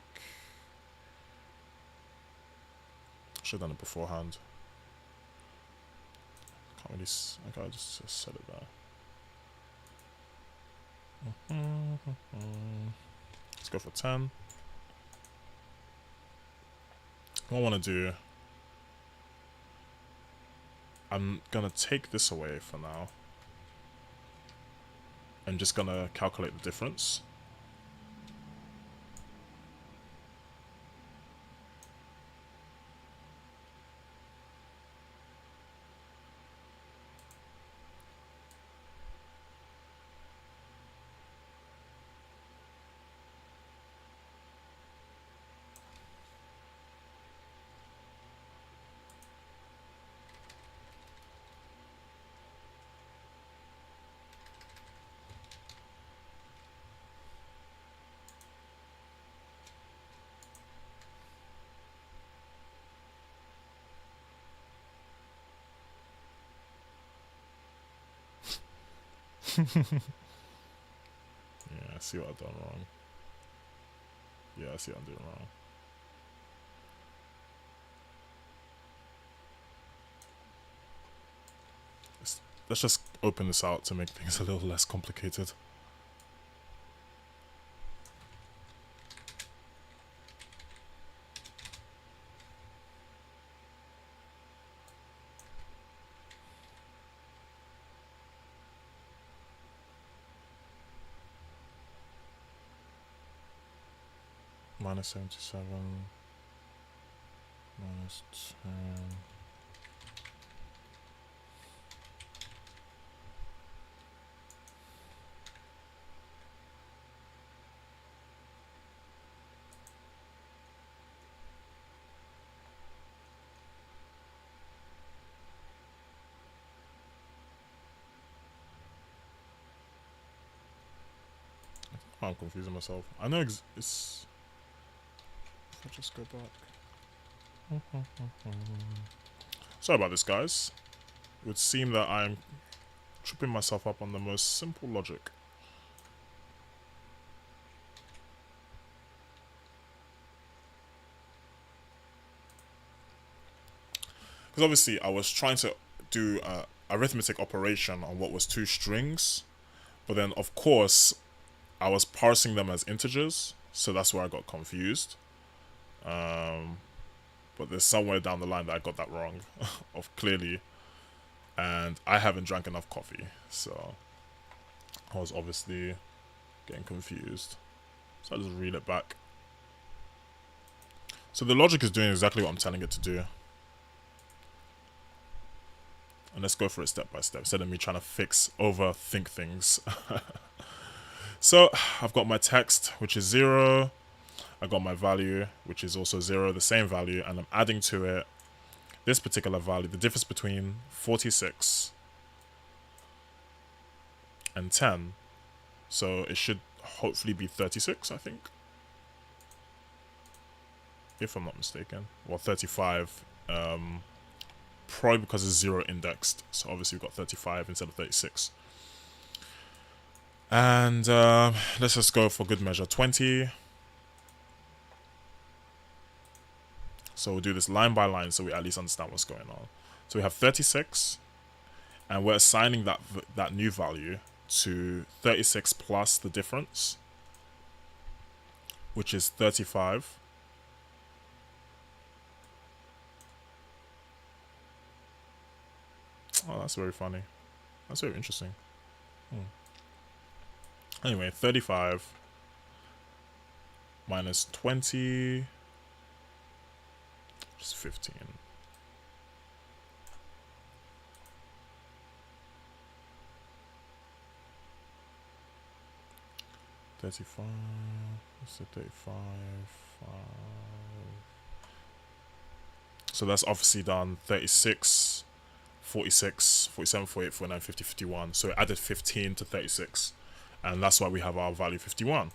Should have done it beforehand. Can't really. Okay, I'll just set it there. Let's go for 10. What I want to do, I'm gonna take this away for now. I'm just gonna calculate the difference. Yeah, I see what I've done wrong. Yeah, I see what I'm doing wrong. Let's just open this out to make things a little less complicated. Minus 77, minus 10. I'm confusing myself. I know it's... I'll just go back. Sorry about this, guys. It would seem that I'm tripping myself up on the most simple logic. Because obviously I was trying to do an arithmetic operation on what was 2 strings, but then of course I was parsing them as integers, so that's where I got confused. But there's somewhere down the line that I got that wrong, clearly, and I haven't drank enough coffee, so I was obviously getting confused. So I just read it back. So the logic is doing exactly what I'm telling it to do. And let's go for it step by step, instead of me trying to overthink things. So I've got my text, which is 0. I got my value, which is also 0, the same value, and I'm adding to it this particular value, the difference between 46 and 10. So it should hopefully be 36, I think, if I'm not mistaken. Well, 35, probably because it's 0 indexed. So obviously we've got 35 instead of 36. And let's just go for good measure, 20. So we'll do this line by line so we at least understand what's going on. So we have 36, and we're assigning that new value to 36 plus the difference, which is 35. Oh, that's very funny. That's very interesting. Anyway, 35 minus 20, which is 15. Let's say 35, 5. So that's obviously done 36, 46, 47, 48, 49, 50, 51. So it added 15 to 36. And that's why we have our value 51.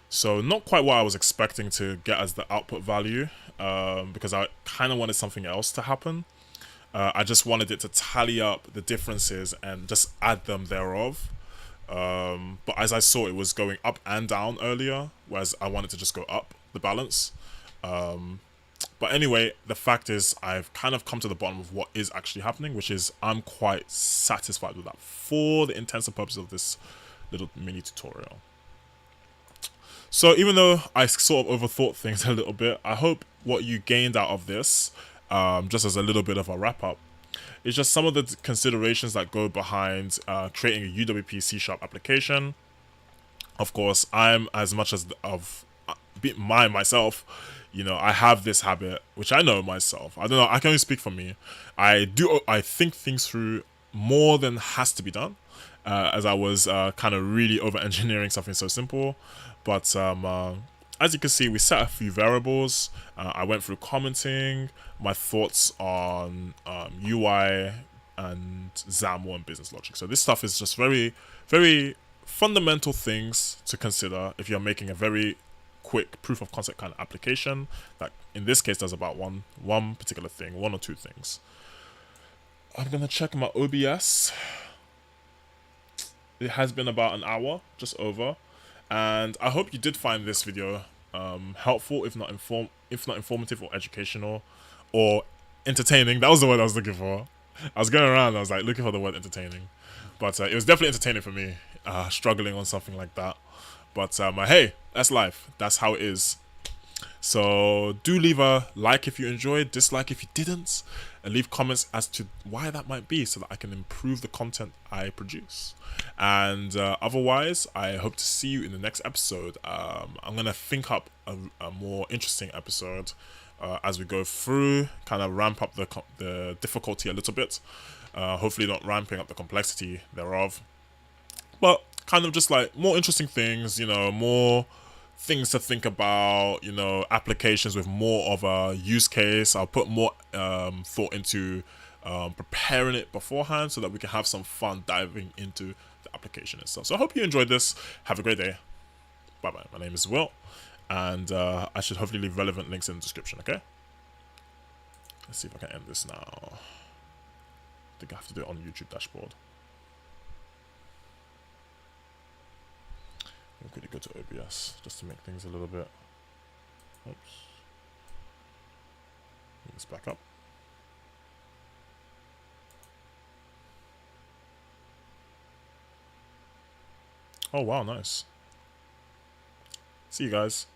So not quite what I was expecting to get as the output value, because I kind of wanted something else to happen. I just wanted it to tally up the differences and just add them thereof. But as I saw, it was going up and down earlier, whereas I wanted to just go up the balance. But anyway, the fact is I've kind of come to the bottom of what is actually happening, which is I'm quite satisfied with that for the intents and purposes of this little mini tutorial. So even though I sort of overthought things a little bit, I hope what you gained out of this, just as a little bit of a wrap up, is just some of the considerations that go behind creating a UWP C# application. Of course, I'm as much as of myself, you know, I have this habit, which I know myself. I don't know, I can only speak for me. I think things through more than has to be done, as I was kind of really over engineering something so simple. But as you can see, we set a few variables. I went through commenting my thoughts on UI and XAML and business logic. So this stuff is just very, very fundamental things to consider if you're making a very quick proof of concept kind of application that in this case does about one particular thing, one or two things. I'm gonna check my OBS. It has been about an hour, just over, and I hope you did find this video helpful, if not informative or educational or entertaining. That was the word I was looking for. I was going around, I was like looking for the word entertaining, but it was definitely entertaining for me, struggling on something like that. But hey, that's life. That's how it is. So do leave a like if you enjoyed, dislike if you didn't, and leave comments as to why that might be so that I can improve the content I produce. And otherwise, I hope to see you in the next episode. I'm going to think up a more interesting episode as we go through, kind of ramp up the difficulty a little bit. Hopefully not ramping up the complexity thereof, but kind of just like more interesting things, you know, more things to think about, you know, applications with more of a use case. I'll put more thought into preparing it beforehand so that we can have some fun diving into the application itself. So I hope you enjoyed this. Have a great day. Bye bye. My name is Will, and I should hopefully leave relevant links in the description. Okay, let's see if I can end this now. I think I have to do it on YouTube dashboard. I'm quickly go to OBS just to make things a little bit. Oops. Bring this back up. Oh wow, nice. See you guys.